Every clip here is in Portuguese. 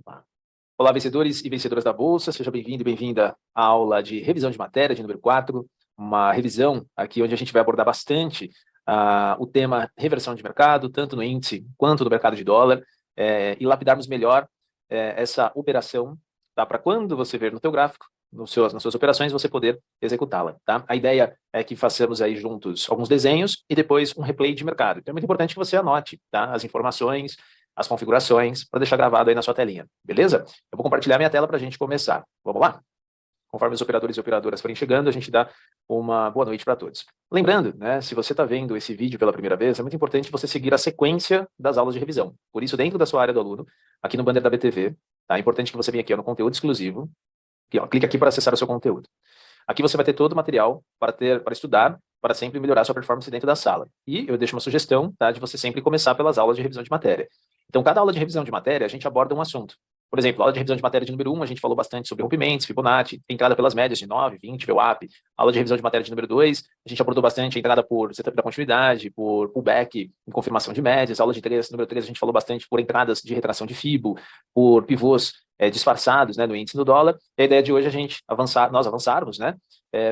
Olá, vencedores e vencedoras da Bolsa, seja bem-vindo e bem-vinda à aula de revisão de matéria de número 4, uma revisão aqui onde a gente vai abordar bastante o tema reversão de mercado, tanto no índice quanto no mercado de dólar, e lapidarmos melhor essa operação, tá? Para quando você ver no teu gráfico, nas suas operações, você poder executá-la, tá? A ideia é que façamos aí juntos alguns desenhos e depois um replay de mercado. Então é muito importante que você anote, tá? As informações, as configurações, para deixar gravado aí na sua telinha, beleza? Eu vou compartilhar minha tela para a gente começar. Vamos lá? Conforme os operadores e operadoras forem chegando, a gente dá uma boa noite para todos. Lembrando, né, se você está vendo esse vídeo pela primeira vez, é muito importante você seguir a sequência das aulas de revisão. Por isso, dentro da sua área do aluno, aqui no banner da BTV, tá? É importante que você venha aqui no conteúdo exclusivo, aqui, ó, clica aqui para acessar o seu conteúdo. Aqui você vai ter todo o material para estudar, para sempre melhorar sua performance dentro da sala. E eu deixo uma sugestão, tá, de você sempre começar pelas aulas de revisão de matéria. Então, cada aula de revisão de matéria, a gente aborda um assunto. Por exemplo, a aula de revisão de matéria de número 1, a gente falou bastante sobre rompimentos, Fibonacci, entrada pelas médias de 9, 20, VWAP. A aula de revisão de matéria de número 2, a gente abordou bastante a entrada por setup da continuidade, por pullback em confirmação de médias. A aula de número 3, a gente falou bastante por entradas de retração de Fibo, por pivôs disfarçados, né, no índice do dólar. E a ideia de hoje é nós avançarmos, né,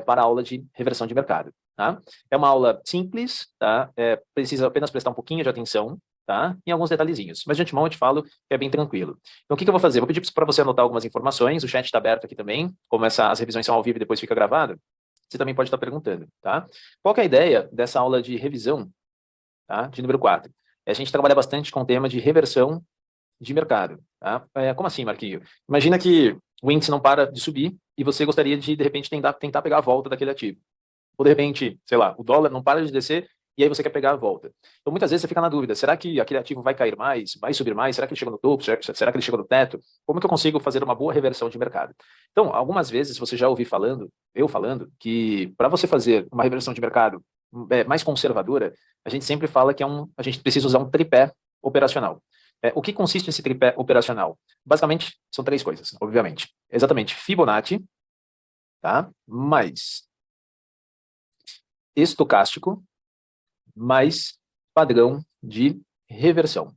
para a aula de reversão de mercado. Tá? É uma aula simples, tá? Precisa apenas prestar um pouquinho de atenção, tá? Em alguns detalhezinhos. Mas de antemão eu te falo que é bem tranquilo. Então o que eu vou fazer? Vou pedir para você anotar algumas informações, o chat está aberto aqui também, como as revisões são ao vivo e depois fica gravado, você também pode estar perguntando, tá? Qual que é a ideia dessa aula de revisão, tá? De número 4? É a gente trabalhar bastante com o tema de reversão de mercado, tá? Como assim, Marquinho? Imagina que o índice não para de subir e você gostaria de repente, tentar pegar a volta daquele ativo. Ou, de repente, sei lá, o dólar não para de descer e aí você quer pegar a volta. Então, muitas vezes você fica na dúvida, será que aquele ativo vai cair mais, vai subir mais? Será que ele chega no topo? Será que ele chega no teto? Como que eu consigo fazer uma boa reversão de mercado? Então, algumas vezes você já ouviu eu falando, que para você fazer uma reversão de mercado mais conservadora, a gente sempre fala que a gente precisa usar um tripé operacional. O que consiste esse tripé operacional? Basicamente, são três coisas, obviamente. Exatamente, Fibonacci, tá? Mais estocástico, mais padrão de reversão.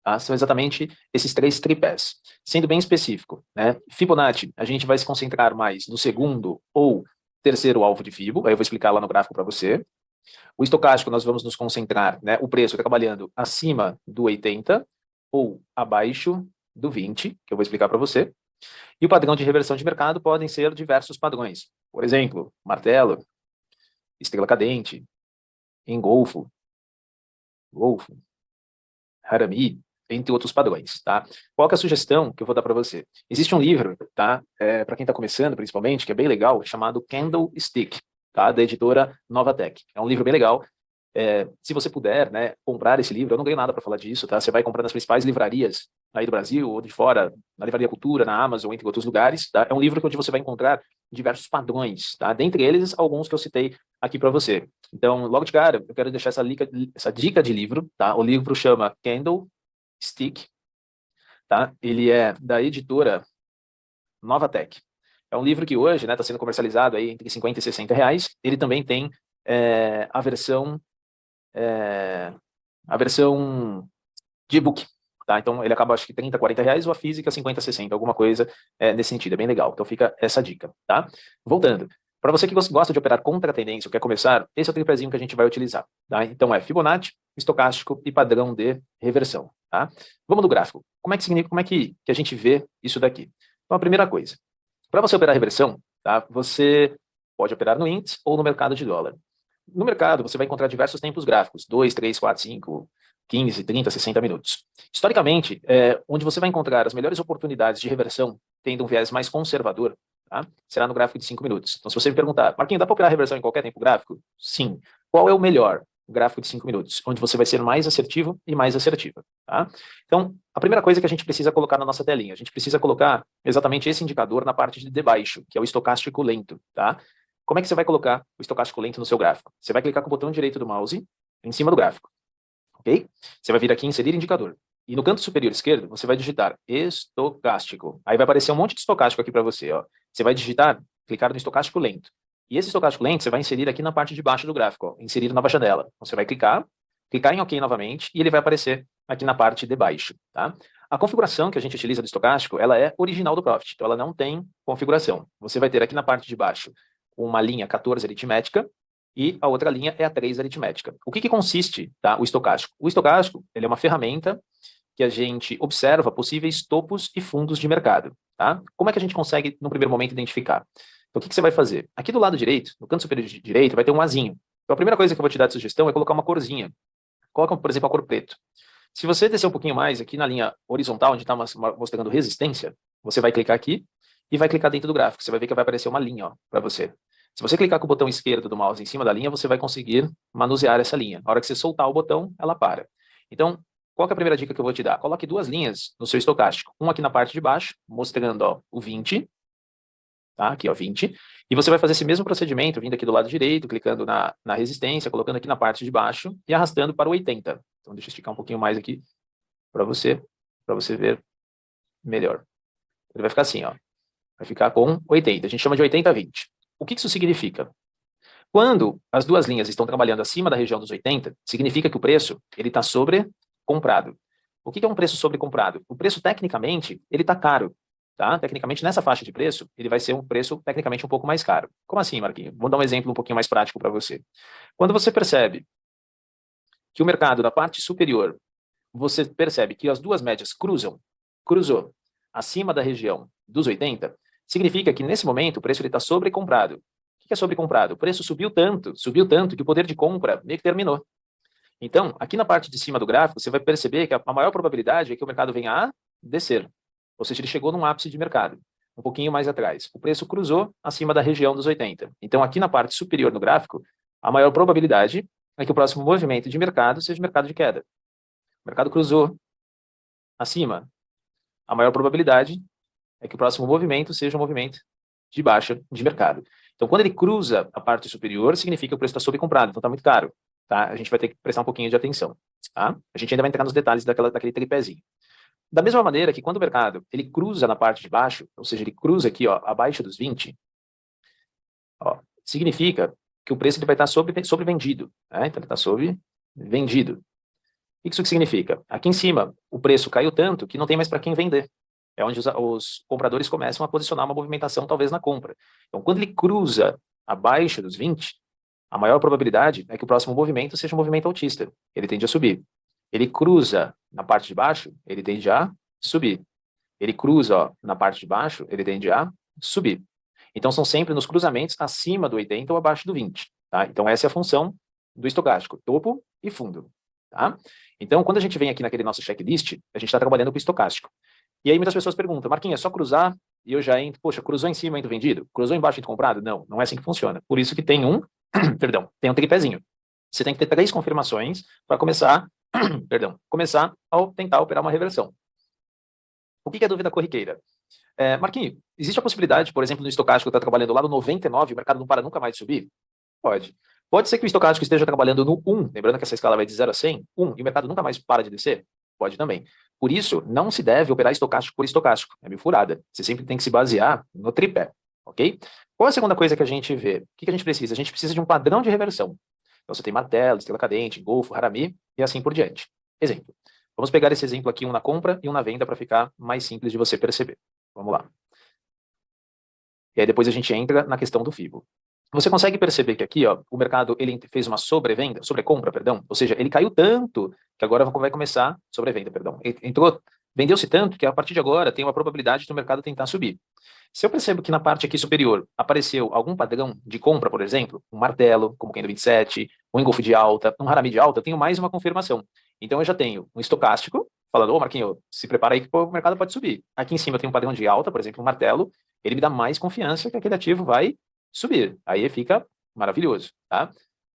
Tá? São exatamente esses três tripés. Sendo bem específico, né? Fibonacci, a gente vai se concentrar mais no segundo ou terceiro alvo de Fibo, aí eu vou explicar lá no gráfico para você. O estocástico, nós vamos nos concentrar, né? O preço trabalhando acima do 80 ou abaixo do 20, que eu vou explicar para você. E o padrão de reversão de mercado podem ser diversos padrões. Por exemplo, martelo, estrela cadente, engolfo, golfo, harami, entre outros padrões, tá? Qual que é a sugestão que eu vou dar para você? Existe um livro, tá? Para quem está começando, principalmente, que é bem legal, chamado Candlestick, tá? Da editora Novatech. É um livro bem legal. Se você puder, né, comprar esse livro, eu não ganho nada para falar disso, tá? Você vai comprar nas principais livrarias aí do Brasil ou de fora, na Livraria Cultura, na Amazon, entre outros lugares, tá? É um livro onde você vai encontrar diversos padrões, tá? Dentre eles, alguns que eu citei aqui para você. Então, logo de cara, eu quero deixar essa dica de livro, tá? O livro chama Candlestick, tá? Ele é da editora Novatech. É um livro que hoje, né, está sendo comercializado aí entre 50 e 60 reais. Ele também tem a versão de e-book, tá? Então ele acaba, acho que 30, 40 reais, ou a física 50, 60, alguma coisa nesse sentido, é bem legal. Então fica essa dica, tá? Voltando, para você que gosta de operar contra a tendência ou quer começar, esse é o tripézinho que a gente vai utilizar, tá? Então Fibonacci, estocástico e padrão de reversão, tá? Vamos no gráfico. Como é que a gente vê isso daqui? Então a primeira coisa, para você operar reversão, tá? Você pode operar no índice ou no mercado de dólar. No mercado, você vai encontrar diversos tempos gráficos, 2, 3, 4, 5, 15, 30, 60 minutos. Historicamente, onde você vai encontrar as melhores oportunidades de reversão, tendo um viés mais conservador, tá? Será no gráfico de 5 minutos. Então, se você me perguntar, Marquinhos, dá para operar reversão em qualquer tempo gráfico? Sim. Qual é o melhor? O gráfico de 5 minutos, onde você vai ser mais assertivo e mais assertiva. Tá? Então, a primeira coisa que a gente precisa colocar na nossa telinha, a gente precisa colocar exatamente esse indicador na parte de debaixo, que é o estocástico lento. Tá? Como é que você vai colocar o estocástico lento no seu gráfico? Você vai clicar com o botão direito do mouse em cima do gráfico, ok? Você vai vir aqui em inserir indicador. E no canto superior esquerdo, você vai digitar estocástico. Aí vai aparecer um monte de estocástico aqui para você. Ó. Você vai clicar no estocástico lento. E esse estocástico lento você vai inserir aqui na parte de baixo do gráfico, ó, inserir nova janela. Então, você vai clicar em OK novamente e ele vai aparecer aqui na parte de baixo. Tá? A configuração que a gente utiliza do estocástico, ela é original do Profit, então ela não tem configuração. Você vai ter aqui na parte de baixo uma linha 14 aritmética e a outra linha é a 3 aritmética. O que consiste, tá, o estocástico? O estocástico, ele é uma ferramenta que a gente observa possíveis topos e fundos de mercado, tá? Como é que a gente consegue, no primeiro momento, identificar? Então, o que você vai fazer? Aqui do lado direito, no canto superior direito, vai ter um azinho. Então, a primeira coisa que eu vou te dar de sugestão é colocar uma corzinha. Coloca, por exemplo, a cor preto. Se você descer um pouquinho mais aqui na linha horizontal, onde está mostrando resistência, você vai clicar aqui e vai clicar dentro do gráfico. Você vai ver que vai aparecer uma linha para você. Se você clicar com o botão esquerdo do mouse em cima da linha, você vai conseguir manusear essa linha. Na hora que você soltar o botão, ela para. Então, qual que é a primeira dica que eu vou te dar? Coloque duas linhas no seu estocástico. Uma aqui na parte de baixo, mostrando ó, o 20. Tá? Aqui, ó, 20. E você vai fazer esse mesmo procedimento, vindo aqui do lado direito, clicando na resistência, colocando aqui na parte de baixo e arrastando para o 80. Então, deixa eu esticar um pouquinho mais aqui para você ver melhor. Ele vai ficar assim, ó. Vai ficar com 80. A gente chama de 80-20. O que isso significa? Quando as duas linhas estão trabalhando acima da região dos 80, significa que o preço está sobrecomprado. O que é um preço sobrecomprado? O preço, tecnicamente, ele está caro. Tá? Tecnicamente, nessa faixa de preço, ele vai ser um preço tecnicamente um pouco mais caro. Como assim, Marquinhos? Vou dar um exemplo um pouquinho mais prático para você. Quando você percebe que o mercado da parte superior, você percebe que as duas médias cruzou acima da região dos 80, significa que nesse momento o preço está sobrecomprado. O que é sobrecomprado? O preço subiu tanto que o poder de compra meio que terminou. Então, aqui na parte de cima do gráfico, você vai perceber que a maior probabilidade é que o mercado venha a descer. Ou seja, ele chegou num ápice de mercado, um pouquinho mais atrás. O preço cruzou acima da região dos 80. Então, aqui na parte superior do gráfico, a maior probabilidade é que o próximo movimento de mercado seja mercado de queda. O mercado cruzou acima. A maior probabilidade é que o próximo movimento seja um movimento de baixa de mercado. Então, quando ele cruza a parte superior, significa que o preço está sobrecomprado, então está muito caro. Tá? A gente vai ter que prestar um pouquinho de atenção. Tá? A gente ainda vai entrar nos detalhes daquele tripézinho. Da mesma maneira que quando o mercado ele cruza na parte de baixo, ou seja, ele cruza aqui ó, abaixo dos 20, ó, significa que o preço ele vai estar sobrevendido. Né? Então, ele está sobrevendido. O que isso significa? Aqui em cima, o preço caiu tanto que não tem mais para quem vender. É onde os compradores começam a posicionar uma movimentação, talvez, na compra. Então, quando ele cruza abaixo dos 20, a maior probabilidade é que o próximo movimento seja um movimento altista. Ele tende a subir. Ele cruza na parte de baixo, ele tende a subir. Ele cruza ó, na parte de baixo, ele tende a subir. Então, são sempre nos cruzamentos acima do 80 ou abaixo do 20. Tá? Então, essa é a função do estocástico, topo e fundo. Tá? Então, quando a gente vem aqui naquele nosso checklist, a gente está trabalhando com o estocástico. E aí muitas pessoas perguntam, Marquinhos, é só cruzar e eu já entro, poxa, cruzou em cima, entro vendido? Cruzou embaixo, entro comprado? Não, não é assim que funciona. Por isso que tem perdão, tem um tripézinho. Você tem que ter 3 confirmações para começar a tentar operar uma reversão. O que é dúvida corriqueira? Marquinhos, existe a possibilidade, por exemplo, no estocástico estar trabalhando lá no 99 e o mercado não para nunca mais de subir? Pode. Pode ser que o estocástico esteja trabalhando no 1, lembrando que essa escala vai de 0 a 100, 1, e o mercado nunca mais para de descer? Pode também. Por isso, não se deve operar estocástico por estocástico. É meio furada. Você sempre tem que se basear no tripé, ok? Qual é a segunda coisa que a gente vê? O que a gente precisa? A gente precisa de um padrão de reversão. Então, você tem martelo, estrela cadente, golfo, harami e assim por diante. Exemplo. Vamos pegar esse exemplo aqui, um na compra e um na venda, para ficar mais simples de você perceber. Vamos lá. E aí depois a gente entra na questão do FIBO. Você consegue perceber que aqui, ó, o mercado ele fez uma sobrecompra, perdão, ou seja, ele caiu tanto que agora vai começar sobrevenda, perdão. Vendeu-se tanto que a partir de agora tem uma probabilidade do mercado tentar subir. Se eu percebo que na parte aqui superior apareceu algum padrão de compra, por exemplo, um martelo, como candle 27, um engolfo de alta, um harami de alta, eu tenho mais uma confirmação. Então eu já tenho um estocástico falando, ô Marquinhos, se prepara aí que o mercado pode subir. Aqui em cima eu tenho um padrão de alta, por exemplo, um martelo, ele me dá mais confiança que aquele ativo vai subir. Aí fica maravilhoso, tá?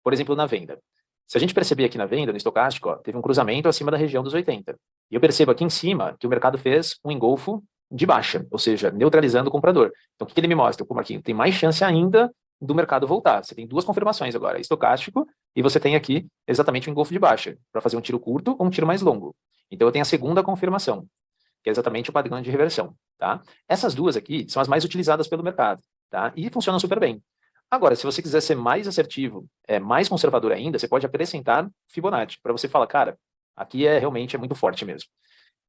Por exemplo, na venda. Se a gente perceber aqui na venda, no estocástico, ó, teve um cruzamento acima da região dos 80. E eu percebo aqui em cima que o mercado fez um engolfo de baixa, ou seja, neutralizando o comprador. Então, o que ele me mostra? Pô, Marquinhos, tem mais chance ainda do mercado voltar. Você tem 2 confirmações agora, estocástico, e você tem aqui exatamente um engolfo de baixa, para fazer um tiro curto ou um tiro mais longo. Então, eu tenho a segunda confirmação, que é exatamente o padrão de reversão, tá? Essas duas aqui são as mais utilizadas pelo mercado, tá? E funcionam super bem. Agora, se você quiser ser mais assertivo, mais conservador ainda, você pode acrescentar Fibonacci, para você falar, cara, aqui realmente é muito forte mesmo.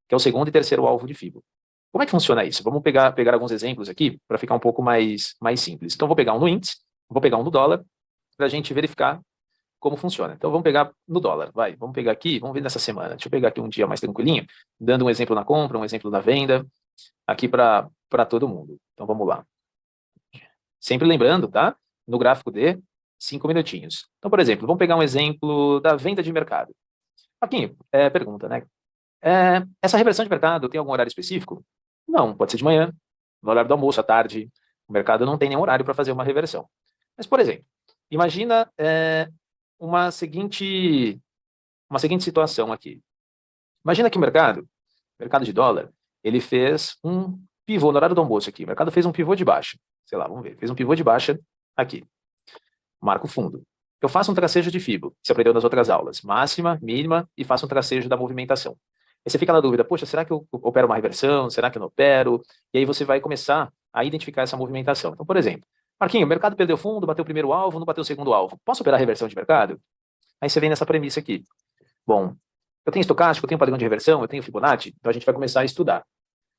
que é o segundo e terceiro alvo de FIBO. Como é que funciona isso? Vamos pegar alguns exemplos aqui para ficar um pouco mais simples. Então, vou pegar um no índice, vou pegar um no dólar, para a gente verificar como funciona. Então, vamos pegar no dólar, vai. Vamos pegar aqui, vamos ver nessa semana. Deixa eu pegar aqui um dia mais tranquilinho, dando um exemplo na compra, um exemplo na venda, aqui para todo mundo. Então, vamos lá. Sempre lembrando, tá? No gráfico de 5 minutinhos. Então, por exemplo, vamos pegar um exemplo da venda de mercado. Aqui, pergunta, né? Essa reversão de mercado tem algum horário específico? Não, pode ser de manhã, no horário do almoço, à tarde. O mercado não tem nenhum horário para fazer uma reversão. Mas, por exemplo, imagina uma seguinte situação aqui. Imagina que o mercado de dólar, ele fez um pivô no horário do almoço aqui. O mercado fez um pivô de baixa. Sei lá, vamos ver. Fez um pivô de baixa aqui. Marco fundo. Eu faço um tracejo de FIBO, que você aprendeu nas outras aulas. Máxima, mínima e faço um tracejo da movimentação. Aí você fica na dúvida, poxa, será que eu opero uma reversão? Será que eu não opero? E aí você vai começar a identificar essa movimentação. Então, por exemplo, Marquinhos, o mercado perdeu fundo, bateu o primeiro alvo, não bateu o segundo alvo. Posso operar reversão de mercado? Aí você vem nessa premissa aqui. Bom, eu tenho estocástico, eu tenho padrão de reversão, eu tenho Fibonacci, então a gente vai começar a estudar.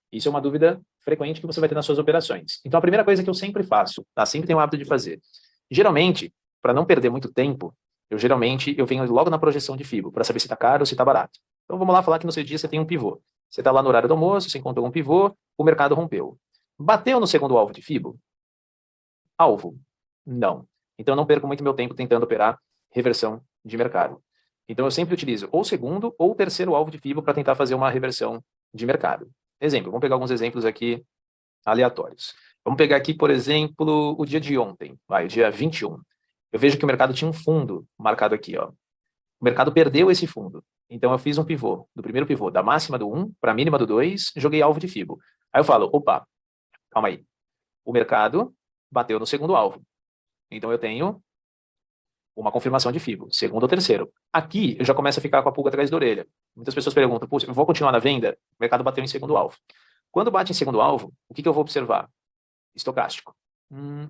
Isso é uma dúvida frequente que você vai ter nas suas operações. Então, a primeira coisa que eu sempre faço, tá? Sempre tenho o hábito de fazer. Geralmente, para não perder muito tempo, eu venho logo na projeção de FIBO, para saber se está caro ou se está barato. Então, vamos lá falar que no seu dia você tem um pivô. Você está lá no horário do almoço, você encontrou um pivô, o mercado rompeu. Bateu no segundo alvo de FIBO? Alvo? Não. Então, eu não perco muito meu tempo tentando operar reversão de mercado. Então, eu sempre utilizo ou o segundo ou o terceiro alvo de FIBO para tentar fazer uma reversão de mercado. Exemplo, vamos pegar alguns exemplos aqui aleatórios. Vamos pegar aqui, por exemplo, o dia de ontem, o dia 21. Eu vejo que o mercado tinha um fundo marcado aqui, ó. O mercado perdeu esse fundo. Então, eu fiz um pivô, do primeiro pivô, da máxima do 1 para a mínima do 2, joguei alvo de FIBO. Aí eu falo, opa, calma aí. O mercado bateu no segundo alvo. Então, eu tenho uma confirmação de FIBO, segundo ou terceiro. Aqui, eu já começo a ficar com a pulga atrás da orelha. Muitas pessoas perguntam, puxa, eu vou continuar na venda? O mercado bateu em segundo alvo. Quando bate em segundo alvo, o que eu vou observar? Estocástico.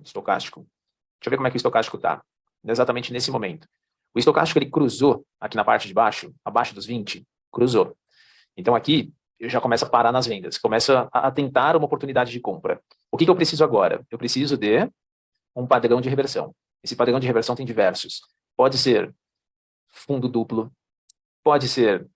Estocástico. Deixa eu ver como é que o estocástico está. Exatamente nesse momento. O estocástico, ele cruzou aqui na parte de baixo, abaixo dos 20, cruzou. Então aqui, eu já começo a parar nas vendas, começo a tentar uma oportunidade de compra. O que eu preciso agora? Eu preciso de um padrão de reversão. Esse padrão de reversão tem diversos. Pode ser fundo duplo, pode ser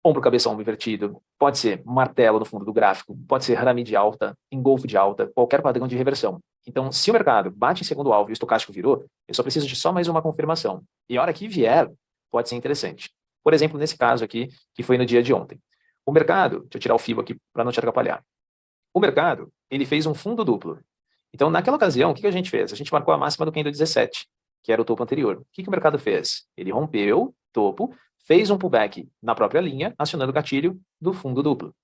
ombro, cabeça, ombro invertido, pode ser martelo no fundo do gráfico, pode ser rame de alta, engolfo de alta, qualquer padrão de reversão. Então, se o mercado bate em segundo alvo e o estocástico virou, eu só preciso de só mais uma confirmação. E a hora que vier, pode ser interessante. Por exemplo, nesse caso aqui, que foi no dia de ontem. O mercado, deixa eu tirar o FIBO aqui para não te atrapalhar. O mercado, ele fez um fundo duplo. Então, naquela ocasião, o que a gente fez? A gente marcou a máxima do candle 17, que era o topo anterior. O que o mercado fez? Ele rompeu topo, fez um pullback na própria linha, acionando o gatilho do fundo duplo. O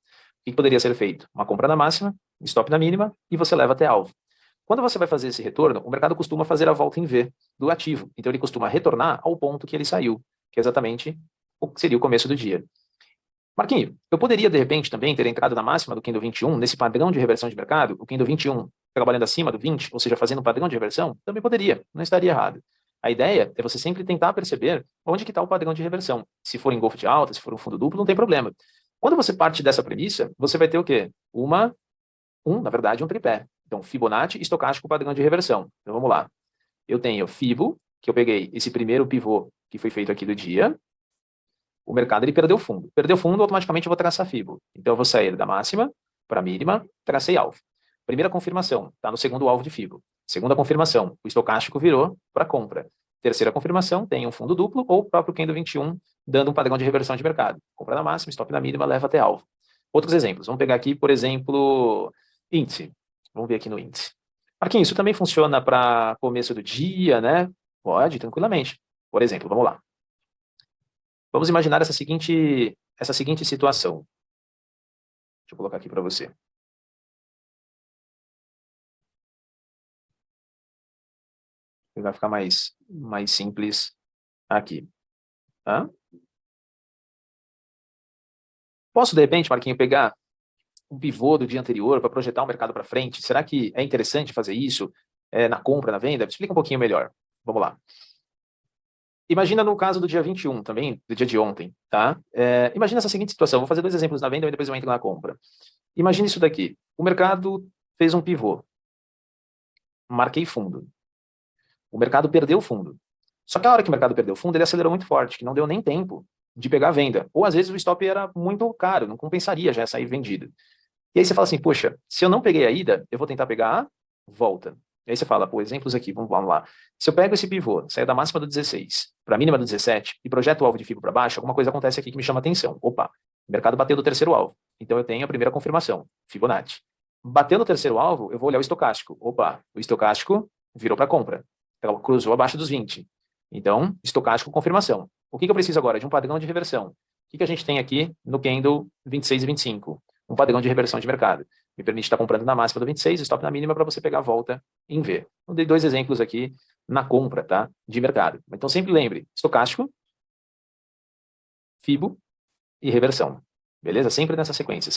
que poderia ser feito? Uma compra na máxima, stop na mínima, e você leva até alvo. Quando você vai fazer esse retorno, o mercado costuma fazer a volta em V do ativo. Então, ele costuma retornar ao ponto que ele saiu, que é exatamente o que seria o começo do dia. Marquinhos, eu poderia, de repente, também ter entrado na máxima do candle 21, nesse padrão de reversão de mercado, o candle 21 trabalhando acima do 20, ou seja, fazendo um padrão de reversão? Também poderia, não estaria errado. A ideia é você sempre tentar perceber onde que está o padrão de reversão. Se for engolfo de alta, se for um fundo duplo, não tem problema. Quando você parte dessa premissa, você vai ter o quê? Na verdade, um tripé. Então, Fibonacci, estocástico, padrão de reversão. Então, vamos lá. Eu tenho Fibo, que eu peguei esse primeiro pivô que foi feito aqui do dia. O mercado, ele perdeu fundo. Perdeu fundo, automaticamente eu vou traçar Fibo. Então, eu vou sair da máxima para a mínima, tracei alvo. Primeira confirmação, está no segundo alvo de Fibo. Segunda confirmação, o estocástico virou para compra. Terceira confirmação, tem um fundo duplo ou o próprio candle 21, dando um padrão de reversão de mercado. Compra na máxima, stop na mínima, leva até alvo. Outros exemplos, vamos pegar aqui, por exemplo, índice. Vamos ver aqui no índice. Marquinhos, isso também funciona para começo do dia, né? Pode, tranquilamente. Por exemplo, vamos lá. Vamos imaginar essa seguinte situação. Deixa eu colocar aqui para você. Vai ficar mais simples aqui. Tá? Posso, de repente, Marquinhos, pegar um pivô do dia anterior para projetar o mercado para frente? Será que é interessante fazer isso na compra, na venda? Explica um pouquinho melhor. Vamos lá. Imagina no caso do dia 21 também, do dia de ontem, tá? Imagina essa seguinte situação, vou fazer 2 exemplos na venda e depois eu entro na compra. Imagina isso daqui, o mercado fez um pivô, marquei fundo, o mercado perdeu o fundo. Só que a hora que o mercado perdeu o fundo, ele acelerou muito forte, que não deu nem tempo de pegar a venda. Ou às vezes o stop era muito caro, não compensaria já sair vendido. E aí você fala assim, poxa, se eu não peguei a ida, eu vou tentar pegar a volta. E aí você fala, pô, exemplos aqui, vamos lá. Se eu pego esse pivô, saio da máxima do 16 para a mínima do 17 e projeto o alvo de FIBO para baixo, alguma coisa acontece aqui que me chama atenção. Opa, o mercado bateu no terceiro alvo. Então eu tenho a primeira confirmação, Fibonacci. Bateu no terceiro alvo, eu vou olhar o estocástico. Opa, o estocástico virou para compra. Então, cruzou abaixo dos 20. Então, estocástico, confirmação. O que eu preciso agora? De um padrão de reversão. O que a gente tem aqui no candle 26 e 25? Um padrão de reversão de mercado. Me permite estar comprando na máxima do 26, stop na mínima para você pegar a volta em V. Eu dei 2 exemplos aqui na compra, tá? De mercado. Então sempre lembre, estocástico, FIBO e reversão. Beleza? Sempre nessa sequência,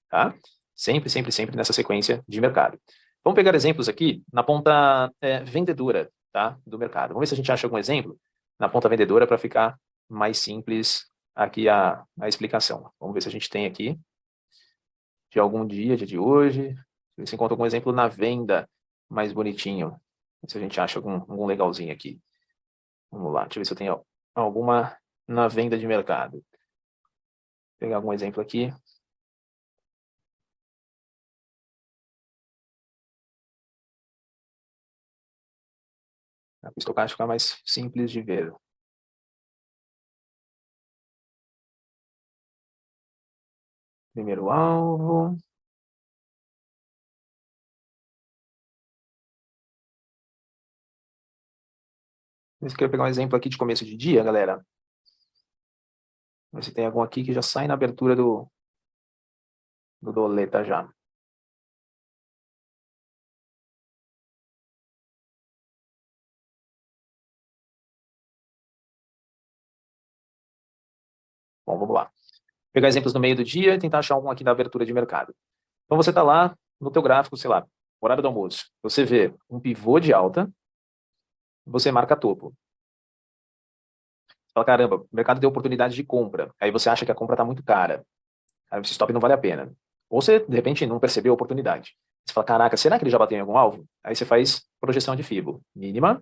tá? Sempre nessa sequência de mercado. Vamos pegar exemplos aqui na ponta vendedora, tá? Do mercado. Vamos ver se a gente acha algum exemplo na ponta vendedora para ficar mais simples aqui a explicação. Vamos ver se a gente tem aqui de algum dia de hoje. Se você encontra algum exemplo na venda mais bonitinho. Se a gente acha algum legalzinho aqui. Vamos lá, deixa eu ver se eu tenho alguma na venda de mercado. Vou pegar algum exemplo aqui. O estocástico fica mais simples de ver. Primeiro alvo. Eu quero pegar um exemplo aqui de começo de dia, galera. Ver se tem algum aqui que já sai na abertura do doleta já. Bom, vamos lá. Pegar exemplos no meio do dia e tentar achar algum aqui da abertura de mercado. Então você está lá no teu gráfico, sei lá, horário do almoço. Você vê um pivô de alta, você marca topo. Você fala, caramba, o mercado deu oportunidade de compra. Aí você acha que a compra está muito cara. Aí esse stop não vale a pena. Ou você, de repente, não percebeu a oportunidade. Você fala, caraca, será que ele já bateu em algum alvo? Aí você faz projeção de FIBO. Mínima,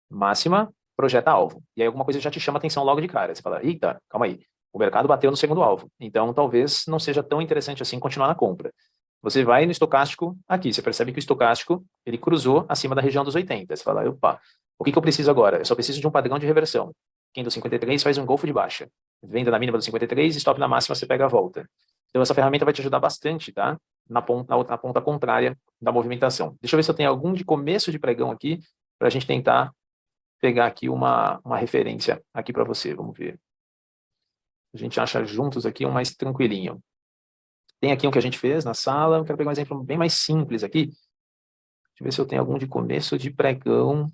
máxima, projeta alvo. E aí alguma coisa já te chama atenção logo de cara. Você fala, eita, calma aí. O mercado bateu no segundo alvo. Então, talvez não seja tão interessante assim continuar na compra. Você vai no estocástico aqui. Você percebe que o estocástico, ele cruzou acima da região dos 80. Você fala, opa, o que eu preciso agora? Eu só preciso de um padrão de reversão. Quem do 53 faz um golfo de baixa. Venda na mínima do 53, stop na máxima, você pega a volta. Então, essa ferramenta vai te ajudar bastante, tá? Na ponta contrária da movimentação. Deixa eu ver se eu tenho algum de começo de pregão aqui, para a gente tentar pegar aqui uma referência aqui para você. Vamos ver. A gente acha juntos aqui um mais tranquilinho. Tem aqui um que a gente fez na sala. Eu quero pegar um exemplo bem mais simples aqui. Deixa eu ver se eu tenho algum de começo de pregão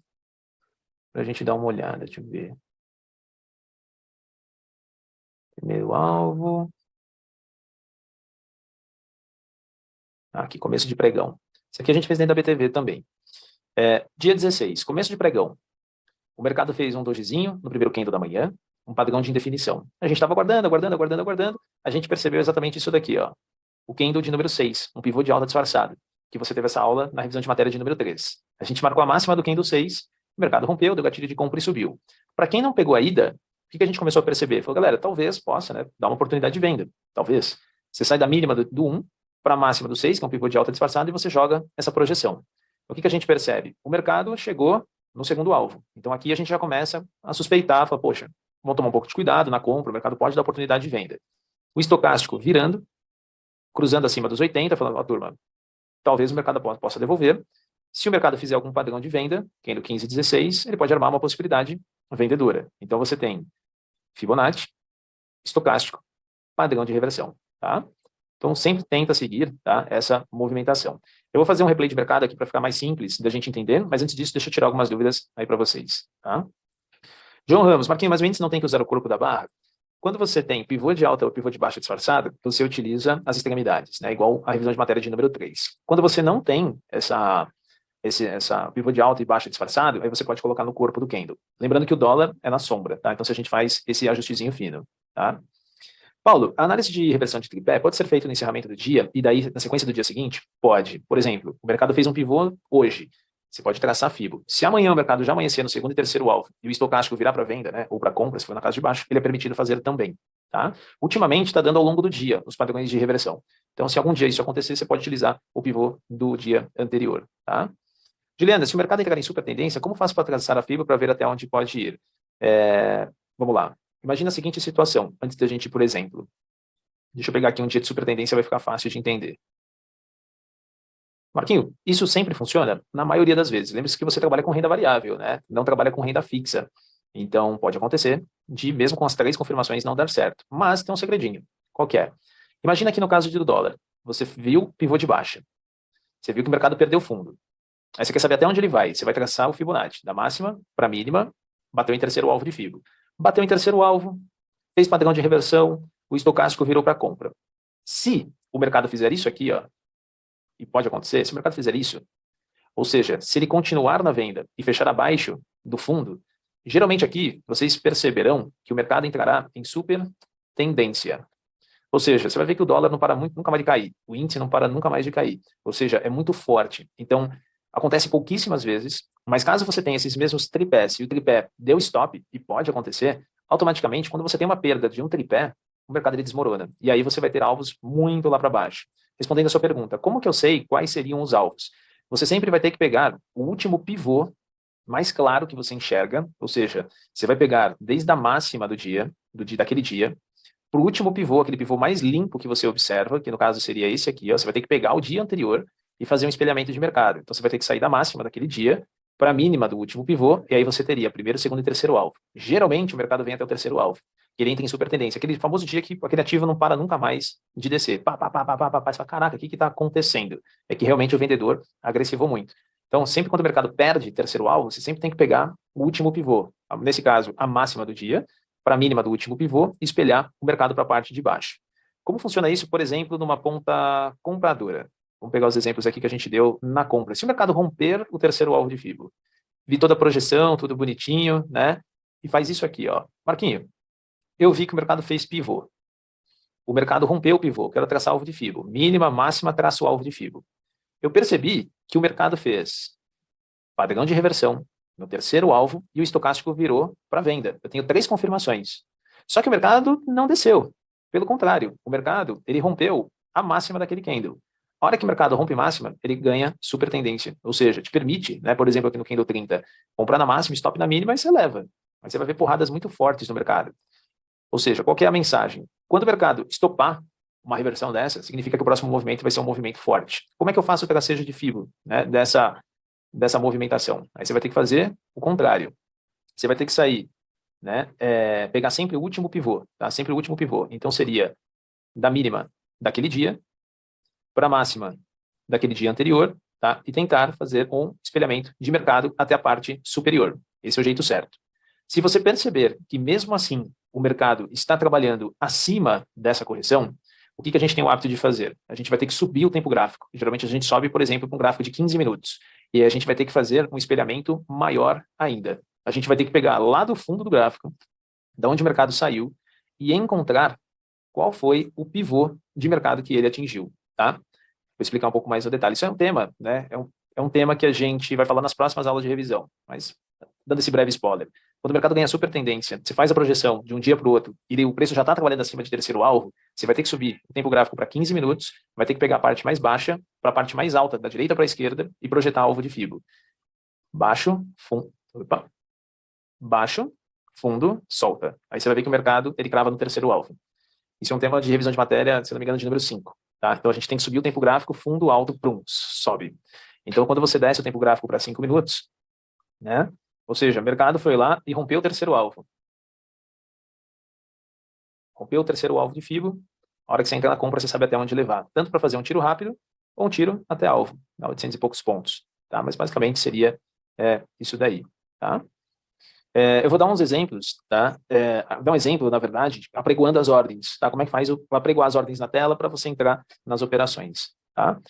para a gente dar uma olhada. Deixa eu ver. Primeiro alvo. Aqui, começo de pregão. Isso aqui a gente fez dentro da BTV também. Dia 16, começo de pregão. O mercado fez um dojizinho no primeiro candle da manhã, um padrão de indefinição. A gente estava aguardando. A gente percebeu exatamente isso daqui, ó. O candle de número 6, um pivô de alta disfarçado, que você teve essa aula na revisão de matéria de número 3. A gente marcou a máxima do candle 6, o mercado rompeu, deu gatilho de compra e subiu. Para quem não pegou a ida, o que a gente começou a perceber? Falou, galera, talvez possa, né, dar uma oportunidade de venda. Talvez. Você sai da mínima do 1 para a máxima do 6, que é um pivô de alta disfarçado, e você joga essa projeção. O que a gente percebe? O mercado chegou no segundo alvo. Então aqui a gente já começa a suspeitar, fala, poxa, vamos tomar um pouco de cuidado na compra, o mercado pode dar oportunidade de venda. O estocástico virando, cruzando acima dos 80, falando, ó, turma, talvez o mercado possa devolver. Se o mercado fizer algum padrão de venda, que é no 15 e 16, ele pode armar uma possibilidade vendedora. Então você tem Fibonacci, estocástico, padrão de reversão, tá? Então sempre tenta seguir, tá, essa movimentação. Eu vou fazer um replay de mercado aqui para ficar mais simples da gente entender, mas antes disso deixa eu tirar algumas dúvidas aí para vocês, tá? João Ramos, Marquinhos, mas o índice não tem que usar o corpo da barra? Quando você tem pivô de alta ou pivô de baixa disfarçado, você utiliza as extremidades, né? Igual a revisão de matéria de número 3. Quando você não tem essa pivô de alta e baixa disfarçado, aí você pode colocar no corpo do candle. Lembrando que o dólar é na sombra, tá? Então, se a gente faz esse ajustezinho fino, tá? Paulo, a análise de reversão de tripé pode ser feita no encerramento do dia e daí na sequência do dia seguinte? Pode. Por exemplo, o mercado fez um pivô hoje. Você pode traçar FIBO. Se amanhã o mercado já amanhecer no segundo e terceiro alvo e o estocástico virar para venda, né, ou para compra, se for na casa de baixo, ele é permitido fazer também. Tá? Ultimamente está dando ao longo do dia os padrões de reversão. Então, se algum dia isso acontecer, você pode utilizar o pivô do dia anterior. Tá? Juliana, se o mercado entrar em super tendência, como faço para traçar a FIBO para ver até onde pode ir? Vamos lá. Imagina a seguinte situação, antes da gente ir, por exemplo. Deixa eu pegar aqui um dia de super tendência, vai ficar fácil de entender. Marquinho, isso sempre funciona? Na maioria das vezes. Lembre-se que você trabalha com renda variável, né? Não trabalha com renda fixa. Então, pode acontecer de, mesmo com as 3 confirmações, não dar certo. Mas tem um segredinho. Qual que é? Imagina que no caso do dólar, você viu pivô de baixa. Você viu que o mercado perdeu fundo. Aí você quer saber até onde ele vai. Você vai traçar o Fibonacci, da máxima para a mínima, bateu em terceiro alvo de Fibo. Bateu em terceiro alvo, fez padrão de reversão, o estocástico virou para compra. Se o mercado fizer isso aqui, ó, e pode acontecer, se o mercado fizer isso, ou seja, se ele continuar na venda e fechar abaixo do fundo, geralmente aqui vocês perceberão que o mercado entrará em super tendência. Ou seja, você vai ver que o dólar não para nunca mais de cair, o índice não para nunca mais de cair. Ou seja, é muito forte. Então, acontece pouquíssimas vezes, mas caso você tenha esses mesmos tripés e o tripé deu stop, e pode acontecer, automaticamente, quando você tem uma perda de um tripé, o mercado ele desmorona. E aí você vai ter alvos muito lá para baixo. Respondendo a sua pergunta, como que eu sei quais seriam os alvos? Você sempre vai ter que pegar o último pivô mais claro que você enxerga, ou seja, você vai pegar desde a máxima do dia daquele dia, para o último pivô, aquele pivô mais limpo que você observa, que no caso seria esse aqui, ó, você vai ter que pegar o dia anterior e fazer um espelhamento de mercado. Então você vai ter que sair da máxima daquele dia para a mínima do último pivô, e aí você teria primeiro, segundo e terceiro alvo. Geralmente o mercado vem até o terceiro alvo, que ele entra em super tendência. Aquele famoso dia que aquele ativo não para nunca mais de descer. Pá, pá, pá, pá, pá, pá, pá. Você fala, caraca, o que está acontecendo? É que realmente o vendedor agressivou muito. Então, sempre quando o mercado perde terceiro alvo, você sempre tem que pegar o último pivô. Nesse caso, a máxima do dia, para a mínima do último pivô e espelhar o mercado para a parte de baixo. Como funciona isso, por exemplo, numa ponta compradora? Vamos pegar os exemplos aqui que a gente deu na compra. Se o mercado romper o terceiro alvo de Fibo, vi toda a projeção, tudo bonitinho, né? E faz isso aqui, ó. Marquinho, eu vi que o mercado fez pivô. O mercado rompeu o pivô, quero traçar alvo de Fibo. Mínima, máxima, traço alvo de Fibo. Eu percebi que o mercado fez padrão de reversão no terceiro alvo e o estocástico virou para venda. Eu tenho 3 confirmações. Só que o mercado não desceu. Pelo contrário, o mercado ele rompeu a máxima daquele candle. A hora que o mercado rompe máxima, ele ganha super tendência. Ou seja, te permite, né, por exemplo, aqui no candle 30, comprar na máxima, stop na mínima e você leva. Mas você vai ver porradas muito fortes no mercado. Ou seja, qual que é a mensagem? Quando o mercado estopar uma reversão dessa, significa que o próximo movimento vai ser um movimento forte. Como é que eu faço o tracejo de Fibo, né, dessa movimentação? Aí você vai ter que fazer o contrário. Você vai ter que sair, né, pegar sempre o último pivô, tá? Sempre o último pivô. Então seria da mínima daquele dia para a máxima daquele dia anterior, tá? E tentar fazer um espelhamento de mercado até a parte superior. Esse é o jeito certo. Se você perceber que mesmo assim o mercado está trabalhando acima dessa correção, o que a gente tem o hábito de fazer? A gente vai ter que subir o tempo gráfico. Geralmente a gente sobe, por exemplo, para um gráfico de 15 minutos. E aí a gente vai ter que fazer um espelhamento maior ainda. A gente vai ter que pegar lá do fundo do gráfico, da onde o mercado saiu, e encontrar qual foi o pivô de mercado que ele atingiu, tá? Vou explicar um pouco mais o detalhe. Isso é um tema, né? É um tema que a gente vai falar nas próximas aulas de revisão, mas dando esse breve spoiler. Quando o mercado ganha super tendência, você faz a projeção de um dia para o outro e o preço já está trabalhando acima de terceiro alvo, você vai ter que subir o tempo gráfico para 15 minutos, vai ter que pegar a parte mais baixa para a parte mais alta, da direita para a esquerda, e projetar alvo de Fibo. Baixo, fundo, baixo, fundo, solta. Aí você vai ver que o mercado ele crava no terceiro alvo. Isso é um tema de revisão de matéria, se não me engano, de número 5. Tá? Então a gente tem que subir o tempo gráfico, fundo, alto, prum, sobe. Então quando você desce o tempo gráfico para 5 minutos, né? Ou seja, o mercado foi lá e rompeu o terceiro alvo. Rompeu o terceiro alvo de Fibo. A hora que você entra na compra, você sabe até onde levar. Tanto para fazer um tiro rápido, ou um tiro até alvo, a 800 e poucos pontos. Tá? Mas basicamente seria isso daí. Tá? Eu vou dar uns exemplos. Tá? Dar um exemplo, na verdade, apregoando as ordens. Tá? Como é que faz o apregoar as ordens na tela para você entrar nas operações. Tá?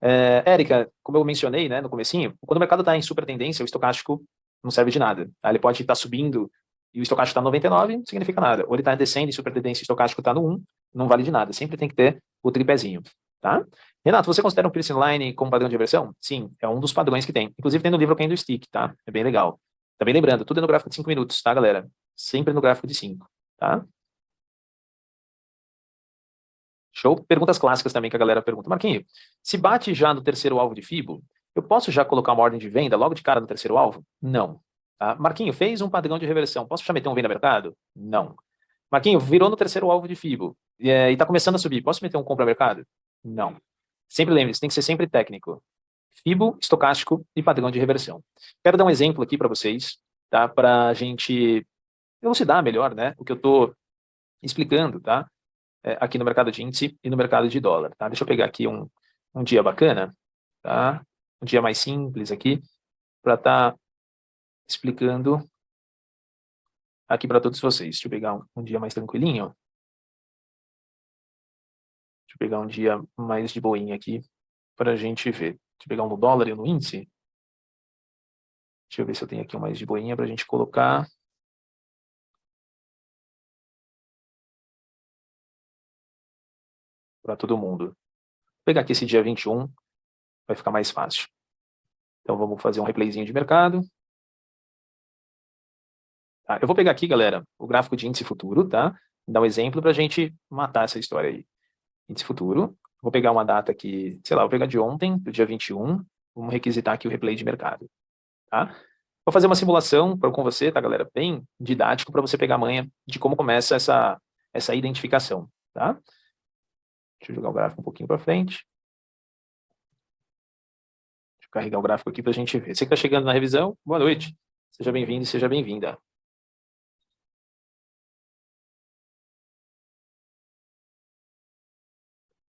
Érica, como eu mencionei, né, no comecinho, quando o mercado está em super tendência, o estocástico não serve de nada. Tá? Ele pode estar subindo e o estocástico está 99, não significa nada. Ou ele está descendo e super tendência e o estocástico está no 1, não vale de nada. Sempre tem que ter o tripézinho. Tá? Renato, você considera um piercing line como padrão de reversão? Sim, é um dos padrões que tem. Inclusive tem no livro Candlestick, tá? É bem legal. Também lembrando, tudo é no gráfico de 5 minutos, tá, galera? Sempre no gráfico de 5, tá? Show? Perguntas clássicas também que a galera pergunta. Marquinho, se bate já no terceiro alvo de FIBO, eu posso já colocar uma ordem de venda logo de cara no terceiro alvo? Não. Tá? Marquinho, fez um padrão de reversão, posso já meter um venda mercado? Não. Marquinho, virou no terceiro alvo de FIBO e está começando a subir, posso meter um compra mercado? Não. Sempre lembre-se, tem que ser sempre técnico. FIBO, estocástico e padrão de reversão. Quero dar um exemplo aqui para vocês, tá? Para a gente elucidar melhor, né, o que eu estou explicando, tá? Aqui no mercado de índice e no mercado de dólar, tá? Deixa eu pegar aqui um dia bacana, tá? Um dia mais simples aqui, para estar explicando aqui para todos vocês. Deixa eu pegar um dia mais tranquilinho. Deixa eu pegar um dia mais de boinha aqui para a gente ver. Deixa eu pegar um no dólar e um no índice. Deixa eu ver se eu tenho aqui um mais de boinha para a gente colocar. Para todo mundo. Vou pegar aqui esse dia 21, vai ficar mais fácil. Então vamos fazer um replayzinho de mercado. Tá? Eu vou pegar aqui, galera, o gráfico de índice futuro, tá? Dar um exemplo para a gente matar essa história aí. Índice futuro. Vou pegar uma data aqui, sei lá, vou pegar de ontem, do dia 21. Vamos requisitar aqui o replay de mercado, tá? Vou fazer uma simulação com você, tá, galera? Bem didático para você pegar a manha de como começa essa identificação, tá? Deixa eu jogar o gráfico um pouquinho para frente. Deixa eu carregar o gráfico aqui para a gente ver. Você que está chegando na revisão, boa noite. Seja bem-vindo e seja bem-vinda.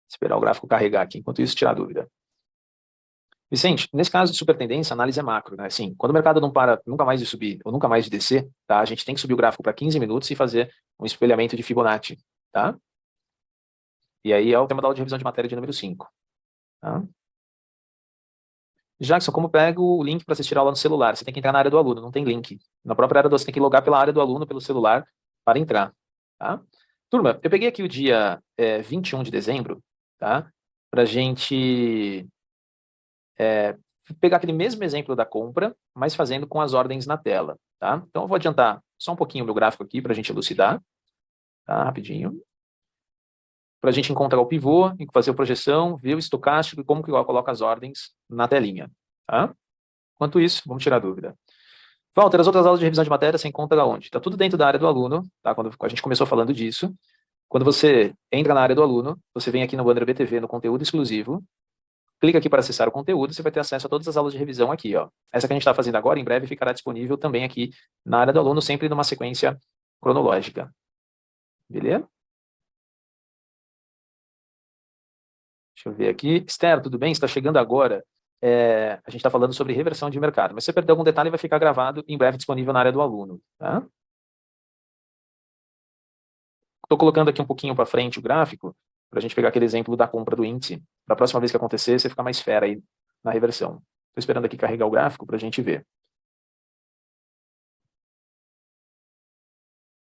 Esperar o gráfico carregar aqui, enquanto isso, tirar a dúvida. Vicente, nesse caso de supertendência, a análise é macro, né? Assim, quando o mercado não para nunca mais de subir ou nunca mais de descer, tá? A gente tem que subir o gráfico para 15 minutos e fazer um espelhamento de Fibonacci, tá? E aí é o tema da aula de revisão de matéria de número 5, tá? Jackson, como pego o link para assistir a aula no celular? Você tem que entrar na área do aluno, não tem link. Na própria área do você tem que logar pela área do aluno, pelo celular, para entrar, tá? Turma, eu peguei aqui o dia 21 de dezembro, tá? Para gente pegar aquele mesmo exemplo da compra, mas fazendo com as ordens na tela, tá? Então, eu vou adiantar só um pouquinho o meu gráfico aqui para a gente elucidar, tá? Rapidinho. Para a gente encontrar o pivô, fazer a projeção, ver o estocástico e como que eu coloco as ordens na telinha, tá? Enquanto isso, vamos tirar a dúvida. Walter, as outras aulas de revisão de matéria você encontra onde? Está tudo dentro da área do aluno, tá? Quando a gente começou falando disso. Quando você entra na área do aluno, você vem aqui no banner BTV, no conteúdo exclusivo, clica aqui para acessar o conteúdo, você vai ter acesso a todas as aulas de revisão aqui, ó. Essa que a gente está fazendo agora, em breve ficará disponível também aqui na área do aluno, sempre numa sequência cronológica. Beleza? Deixa eu ver aqui. Esther, tudo bem? Você está chegando agora. A gente está falando sobre reversão de mercado, mas se você perder algum detalhe, vai ficar gravado em breve disponível na área do aluno. Tá? Estou colocando aqui um pouquinho para frente o gráfico, para a gente pegar aquele exemplo da compra do índice. Para a próxima vez que acontecer, você ficar mais fera aí na reversão. Estou esperando aqui carregar o gráfico para a gente ver.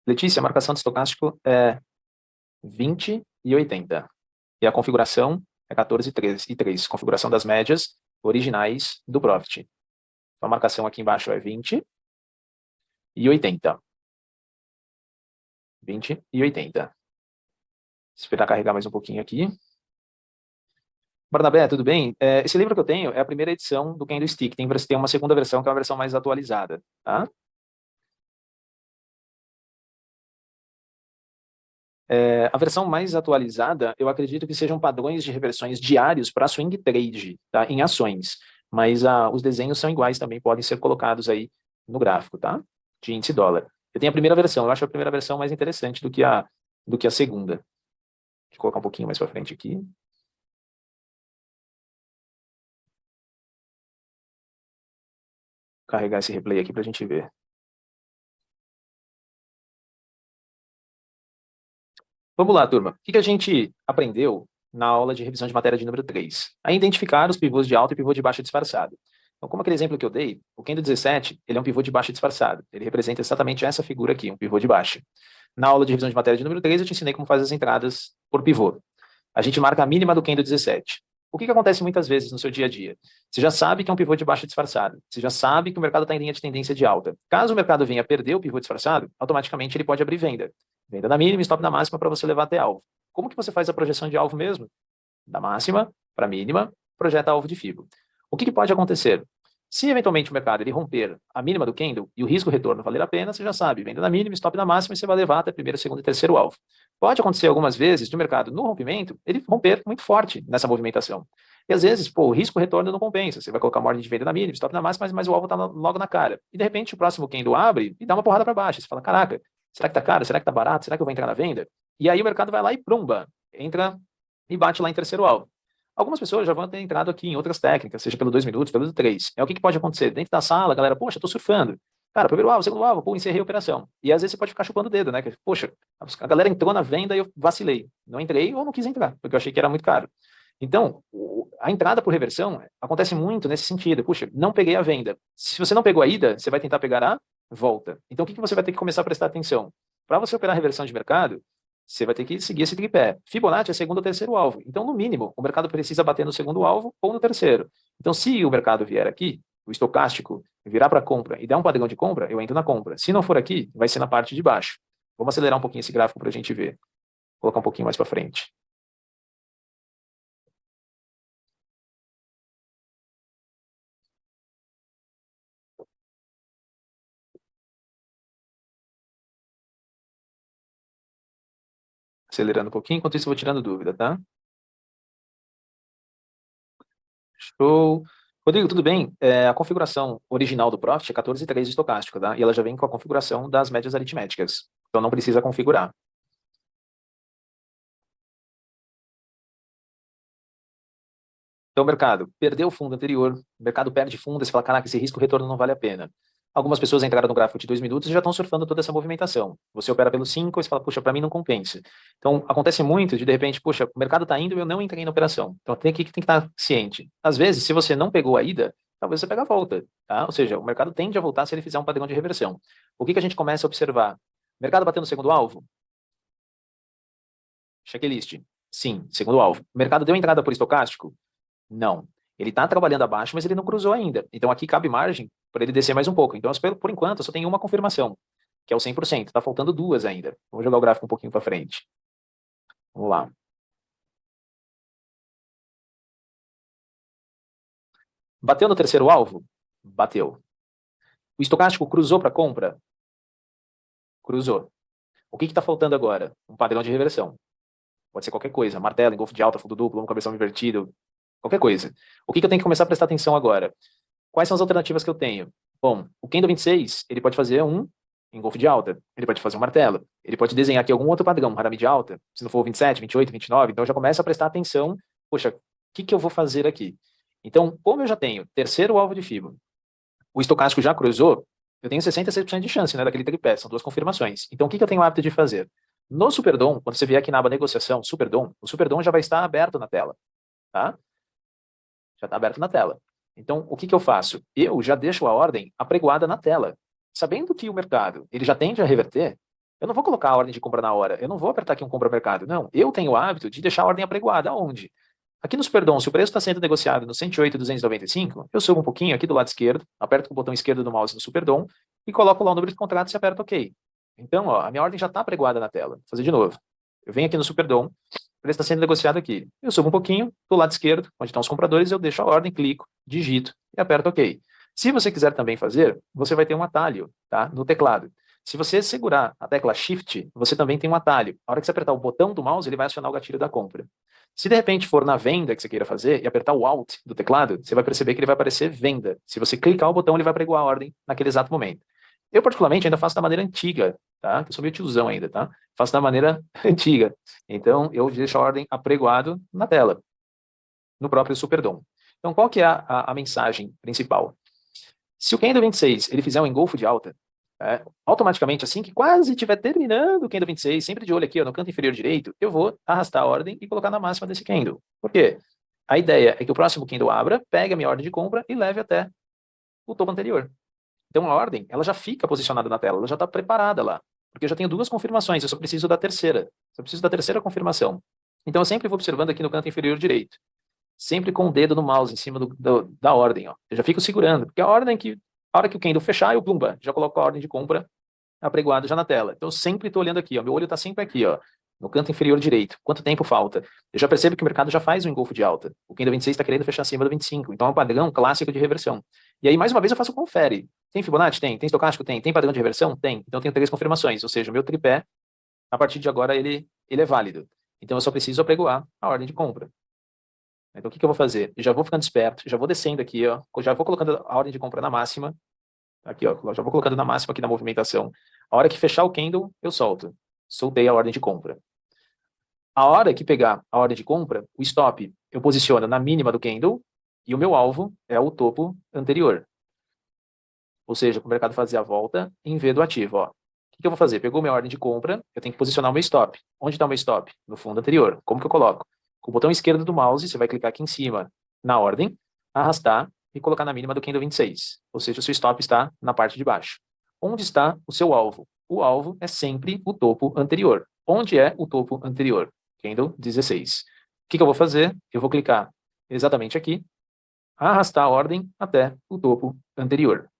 Letícia, a marcação de estocástico é 20 e 80. E a configuração é 14 e 3. Configuração das médias originais do Profit. Então, a marcação aqui embaixo é 20 e 80. 20 e 80. Esperar carregar mais um pouquinho aqui. Barnabé, tudo bem? Esse livro que eu tenho é a primeira edição do Candlestick. Tem uma segunda versão, que é uma versão mais atualizada. Tá? A versão mais atualizada, eu acredito que sejam padrões de reversões diários para swing trade, tá? Em ações. Mas os desenhos são iguais também, podem ser colocados aí no gráfico, tá? De índice dólar. Eu tenho a primeira versão, eu acho a primeira versão mais interessante do que a segunda. Deixa eu colocar um pouquinho mais para frente aqui. Carregar esse replay aqui para a gente ver. Vamos lá, turma. O que a gente aprendeu na aula de revisão de matéria de número 3. A identificar os pivôs de alta e pivô de baixa disfarçado. Então, como aquele exemplo que eu dei, o candle 17, ele é um pivô de baixa disfarçado. Ele representa exatamente essa figura aqui, um pivô de baixa. Na aula de revisão de matéria de número 3, eu te ensinei como fazer as entradas por pivô. A gente marca a mínima do candle 17. O que acontece muitas vezes no seu dia a dia? Você já sabe que é um pivô de baixa disfarçado. Você já sabe que o mercado está em linha de tendência de alta. Caso o mercado venha perder o pivô disfarçado, automaticamente ele pode abrir venda. Venda na mínima, stop na máxima para você levar até alvo. Como que você faz a projeção de alvo mesmo? Da máxima para a mínima, projeta alvo de FIBO. O que pode acontecer? Se eventualmente o mercado ele romper a mínima do candle e o risco retorno valer a pena, você já sabe, venda na mínima, stop na máxima e você vai levar até primeiro, segundo e terceiro alvo. Pode acontecer algumas vezes de o mercado no rompimento, ele romper muito forte nessa movimentação. E às vezes, o risco retorno não compensa. Você vai colocar uma ordem de venda na mínima, stop na máxima, mas o alvo está logo na cara. E de repente o próximo candle abre e dá uma porrada para baixo. Você fala, caraca, será que está caro? Será que está barato? Será que eu vou entrar na venda? E aí o mercado vai lá e plumba, entra e bate lá em terceiro alvo. Algumas pessoas já vão ter entrado aqui em outras técnicas, seja pelo 2 minutos, pelo 3. É o que pode acontecer? Dentro da sala, a galera, poxa, tô surfando. Cara, primeiro alvo, segundo alvo, pô, encerrei a operação. E às vezes você pode ficar chupando o dedo, né? Poxa, a galera entrou na venda e eu vacilei. Não entrei ou não quis entrar, porque eu achei que era muito caro. Então, a entrada por reversão acontece muito nesse sentido. Puxa, não peguei a venda. Se você não pegou a ida, você vai tentar pegar a volta. Então, o que você vai ter que começar a prestar atenção? Para você operar reversão de mercado, você vai ter que seguir esse tripé. Fibonacci é segundo ou terceiro alvo. Então, no mínimo, o mercado precisa bater no segundo alvo ou no terceiro. Então, se o mercado vier aqui, o estocástico virar para compra e der um padrão de compra, eu entro na compra. Se não for aqui, vai ser na parte de baixo. Vamos acelerar um pouquinho esse gráfico para a gente ver. Vou colocar um pouquinho mais para frente. Acelerando um pouquinho, enquanto isso eu vou tirando dúvida, tá? Show. Rodrigo, tudo bem? A configuração original do Profit é 14.3 estocástico, tá? E ela já vem com a configuração das médias aritméticas. Então não precisa configurar. Então o mercado perdeu o fundo anterior, o mercado perde fundo, você fala, caraca, esse risco retorno não vale a pena. Algumas pessoas entraram no gráfico de 2 minutos e já estão surfando toda essa movimentação. Você opera pelo 5 e você fala, puxa, para mim não compensa. Então, acontece muito de repente, puxa, o mercado está indo e eu não entrei na operação. Então, tem que estar ciente. Às vezes, se você não pegou a ida, talvez você pegue a volta. Tá? Ou seja, o mercado tende a voltar se ele fizer um padrão de reversão. O que a gente começa a observar? O mercado bateu no segundo alvo? Checklist. Sim, segundo alvo. O mercado deu entrada por estocástico? Não. Ele está trabalhando abaixo, mas ele não cruzou ainda. Então, aqui cabe margem para ele descer mais um pouco. Então, por enquanto, eu só tenho uma confirmação, que é o 100%. Está faltando duas ainda. Vamos jogar o gráfico um pouquinho para frente. Vamos lá. Bateu no terceiro alvo? Bateu. O estocástico cruzou para compra? Cruzou. O que está faltando agora? Um padrão de reversão. Pode ser qualquer coisa. Martelo, engolfo de alta, fundo duplo, um cabeção invertido. Qualquer coisa. O que eu tenho que começar a prestar atenção agora? Quais são as alternativas que eu tenho? Bom, o candle 26, ele pode fazer um engolfo de alta, ele pode fazer um martelo, ele pode desenhar aqui algum outro padrão, um harami de alta, se não for 27, 28, 29, então eu já começo a prestar atenção, poxa, o que eu vou fazer aqui? Então, como eu já tenho terceiro alvo de FIBO, o estocástico já cruzou, eu tenho 66% de chance, né, daquele tripé, são duas confirmações. Então, o que eu tenho o hábito de fazer? No Superdom, quando você vier aqui na aba negociação, Superdom, o Superdom já vai estar aberto na tela, tá? Já está aberto na tela. Então, o que eu faço? Eu já deixo a ordem apregoada na tela. Sabendo que o mercado ele já tende a reverter, eu não vou colocar a ordem de compra na hora. Eu não vou apertar aqui um compra mercado. Não, eu tenho o hábito de deixar a ordem apregoada. Aonde? Aqui no Superdom, se o preço está sendo negociado no 108,295, eu subo um pouquinho aqui do lado esquerdo, aperto com o botão esquerdo do mouse no Superdom e coloco lá o número de contratos e aperto OK. Então, ó, a minha ordem já está apregoada na tela. Vou fazer de novo. Eu venho aqui no Superdom, o preço está sendo negociado aqui. Eu subo um pouquinho, do lado esquerdo, onde estão os compradores, eu deixo a ordem, clico, digito e aperto OK. Se você quiser também fazer, você vai ter um atalho, tá, no teclado. Se você segurar a tecla Shift, você também tem um atalho. A hora que você apertar o botão do mouse, ele vai acionar o gatilho da compra. Se de repente for na venda que você queira fazer e apertar o Alt do teclado, você vai perceber que ele vai aparecer venda. Se você clicar o botão, ele vai pregoar a ordem naquele exato momento. Eu, particularmente, ainda faço da maneira antiga, tá? Eu sou meio tiozão ainda, tá? Faço da maneira antiga. Então, eu deixo a ordem apregoado na tela, no próprio Superdom. Então, qual que é a mensagem principal? Se o candle 26 ele fizer um engolfo de alta, Automaticamente, assim que quase estiver terminando o candle 26, sempre de olho aqui, ó, no canto inferior direito, eu vou arrastar a ordem e colocar na máxima desse candle. Por quê? A ideia é que o próximo candle abra, pegue a minha ordem de compra e leve até o topo anterior. Então a ordem, ela já fica posicionada na tela, ela já está preparada lá. Porque eu já tenho duas confirmações, eu só preciso da terceira. Só preciso da terceira confirmação. Então eu sempre vou observando aqui no canto inferior direito. Sempre com o dedo no mouse em cima da ordem, ó. Eu já fico segurando, porque a hora que o candle fechar, eu pumba, já coloco a ordem de compra apregoada já na tela. Então eu sempre estou olhando aqui, ó. Meu olho está sempre aqui, ó, no canto inferior direito. Quanto tempo falta? Eu já percebo que o mercado já faz um engolfo de alta. O candle 26 está querendo fechar acima do 25. Então é um padrão clássico de reversão. E aí, mais uma vez, eu faço o confere. Tem Fibonacci? Tem. Tem estocástico? Tem. Tem padrão de reversão? Tem. Então eu tenho 3 confirmações. Ou seja, o meu tripé, a partir de agora, ele é válido. Então eu só preciso apregoar a ordem de compra. Então o que eu vou fazer? Eu já vou ficando esperto, já vou descendo aqui, ó, já vou colocando a ordem de compra na máxima. Aqui, ó, já vou colocando na máxima aqui na movimentação. A hora que fechar o candle, eu solto. Soltei a ordem de compra. A hora que pegar a ordem de compra, o stop eu posiciono na mínima do candle e o meu alvo é o topo anterior. Ou seja, para o mercado fazer a volta em V do ativo. Ó. O que eu vou fazer? Pegou minha ordem de compra, eu tenho que posicionar o meu stop. Onde está o meu stop? No fundo anterior. Como que eu coloco? Com o botão esquerdo do mouse, você vai clicar aqui em cima na ordem, arrastar e colocar na mínima do candle 26. Ou seja, o seu stop está na parte de baixo. Onde está o seu alvo? O alvo é sempre o topo anterior. Onde é o topo anterior? Candle 16. O que eu vou fazer? Eu vou clicar exatamente aqui, arrastar a ordem até o topo anterior.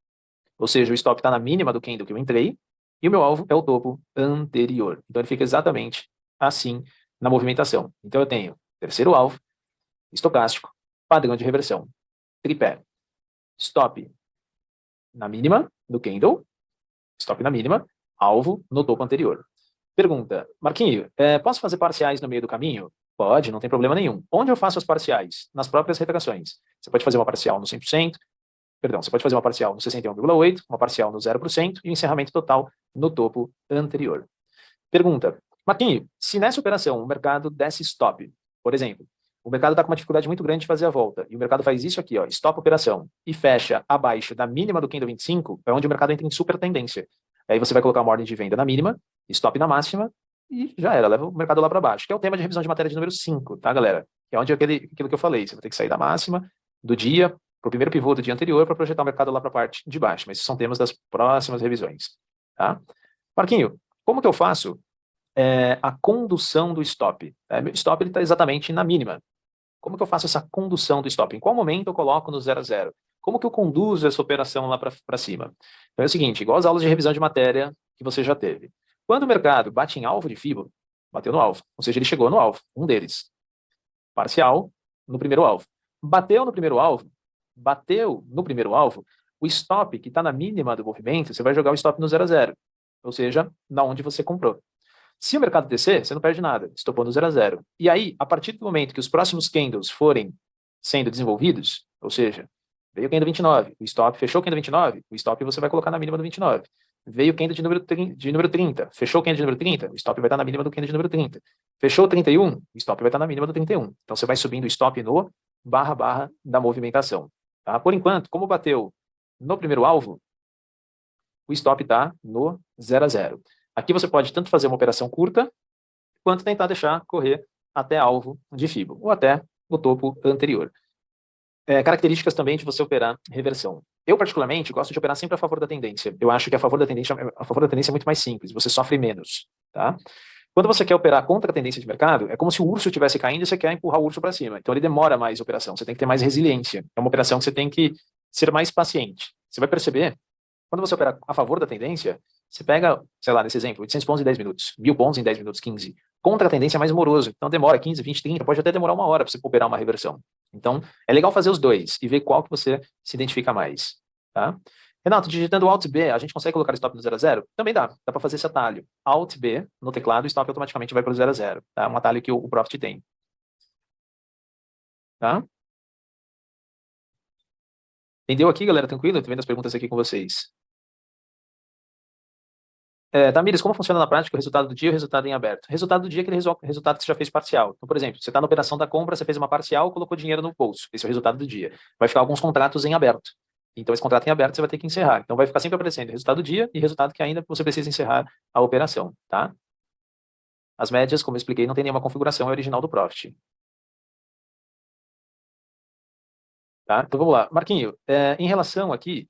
Ou seja, o stop está na mínima do candle que eu entrei e o meu alvo é o topo anterior. Então ele fica exatamente assim na movimentação. Então eu tenho terceiro alvo, estocástico, padrão de reversão, tripé, stop na mínima do candle, stop na mínima, alvo no topo anterior. Pergunta, Marquinho, posso fazer parciais no meio do caminho? Pode, não tem problema nenhum. Onde eu faço as parciais? Nas próprias retrações. Você pode fazer uma parcial no 100%, perdão, você pode fazer uma parcial no 61,8%, uma parcial no 0% e o encerramento total no topo anterior. Pergunta, Marquinho, se nessa operação o mercado desse stop, por exemplo, o mercado está com uma dificuldade muito grande de fazer a volta, e o mercado faz isso aqui, ó, stop operação, e fecha abaixo da mínima do candle 25, é onde o mercado entra em super tendência. Aí você vai colocar uma ordem de venda na mínima, stop na máxima, e já era, leva o mercado lá para baixo, que é o tema de revisão de matéria de número 5, tá, galera? Que é onde aquilo que eu falei, você vai ter que sair da máxima, do dia, para o primeiro pivô do dia anterior, para projetar o mercado lá para a parte de baixo, mas esses são temas das próximas revisões, tá? Marquinho, como que eu faço a condução do stop? Meu stop está exatamente na mínima. Como que eu faço essa condução do stop? Em qual momento eu coloco no 0 a 0? Como que eu conduzo essa operação lá para cima? Então é o seguinte, igual as aulas de revisão de matéria que você já teve. Quando o mercado bate em alvo de FIBO, bateu no alvo, ou seja, ele chegou no alvo, um deles. Parcial no primeiro alvo. Bateu no primeiro alvo, o stop que está na mínima do movimento, você vai jogar o stop no 0 a 0, ou seja, na onde você comprou. Se o mercado descer, você não perde nada, estopou no 0 a 0. E aí, a partir do momento que os próximos candles forem sendo desenvolvidos, ou seja, veio o candle 29, o stop fechou o candle 29, o stop você vai colocar na mínima do 29. Veio o candle de número 30, fechou o candle de número 30, o stop vai estar na mínima do candle de número 30. Fechou o 31, o stop vai estar na mínima do 31. Então você vai subindo o stop no barra da movimentação. Tá? Por enquanto, como bateu no primeiro alvo, o stop está no 0 a 0. Aqui você pode tanto fazer uma operação curta, quanto tentar deixar correr até alvo de FIBO, ou até o topo anterior. Características também de você operar reversão. Eu, particularmente, gosto de operar sempre a favor da tendência. Eu acho que a favor da tendência é muito mais simples, você sofre menos. Tá? Quando você quer operar contra a tendência de mercado, é como se o urso estivesse caindo e você quer empurrar o urso para cima. Então ele demora mais a operação, você tem que ter mais resiliência. É uma operação que você tem que ser mais paciente. Você vai perceber, quando você opera a favor da tendência, você pega, sei lá, nesse exemplo, 800 pontos em 10 minutos, 1000 pontos em 10 minutos, 15. Contra a tendência é mais moroso. Então demora 15, 20, 30, pode até demorar 1 hora para você operar uma reversão. Então é legal fazer os dois e ver qual que você se identifica mais. Tá? Renato, digitando Alt B, a gente consegue colocar stop no 0 a 0? Também dá para fazer esse atalho. Alt B no teclado, o stop automaticamente vai para o 0 a 0. Tá? Um atalho que o Profit tem. Tá? Entendeu aqui, galera? Tranquilo? Estou vendo as perguntas aqui com vocês. Tamires, como funciona na prática o resultado do dia e o resultado em aberto? Resultado do dia é aquele resultado que você já fez parcial. Então, por exemplo, você está na operação da compra, você fez uma parcial, colocou dinheiro no bolso. Esse é o resultado do dia. Vai ficar alguns contratos em aberto. Então, esse contrato em aberto você vai ter que encerrar. Então, vai ficar sempre aparecendo resultado do dia e resultado que ainda você precisa encerrar a operação, tá? As médias, como eu expliquei, não tem nenhuma configuração, é original do Profit. Tá? Então, vamos lá. Marquinho, em relação aqui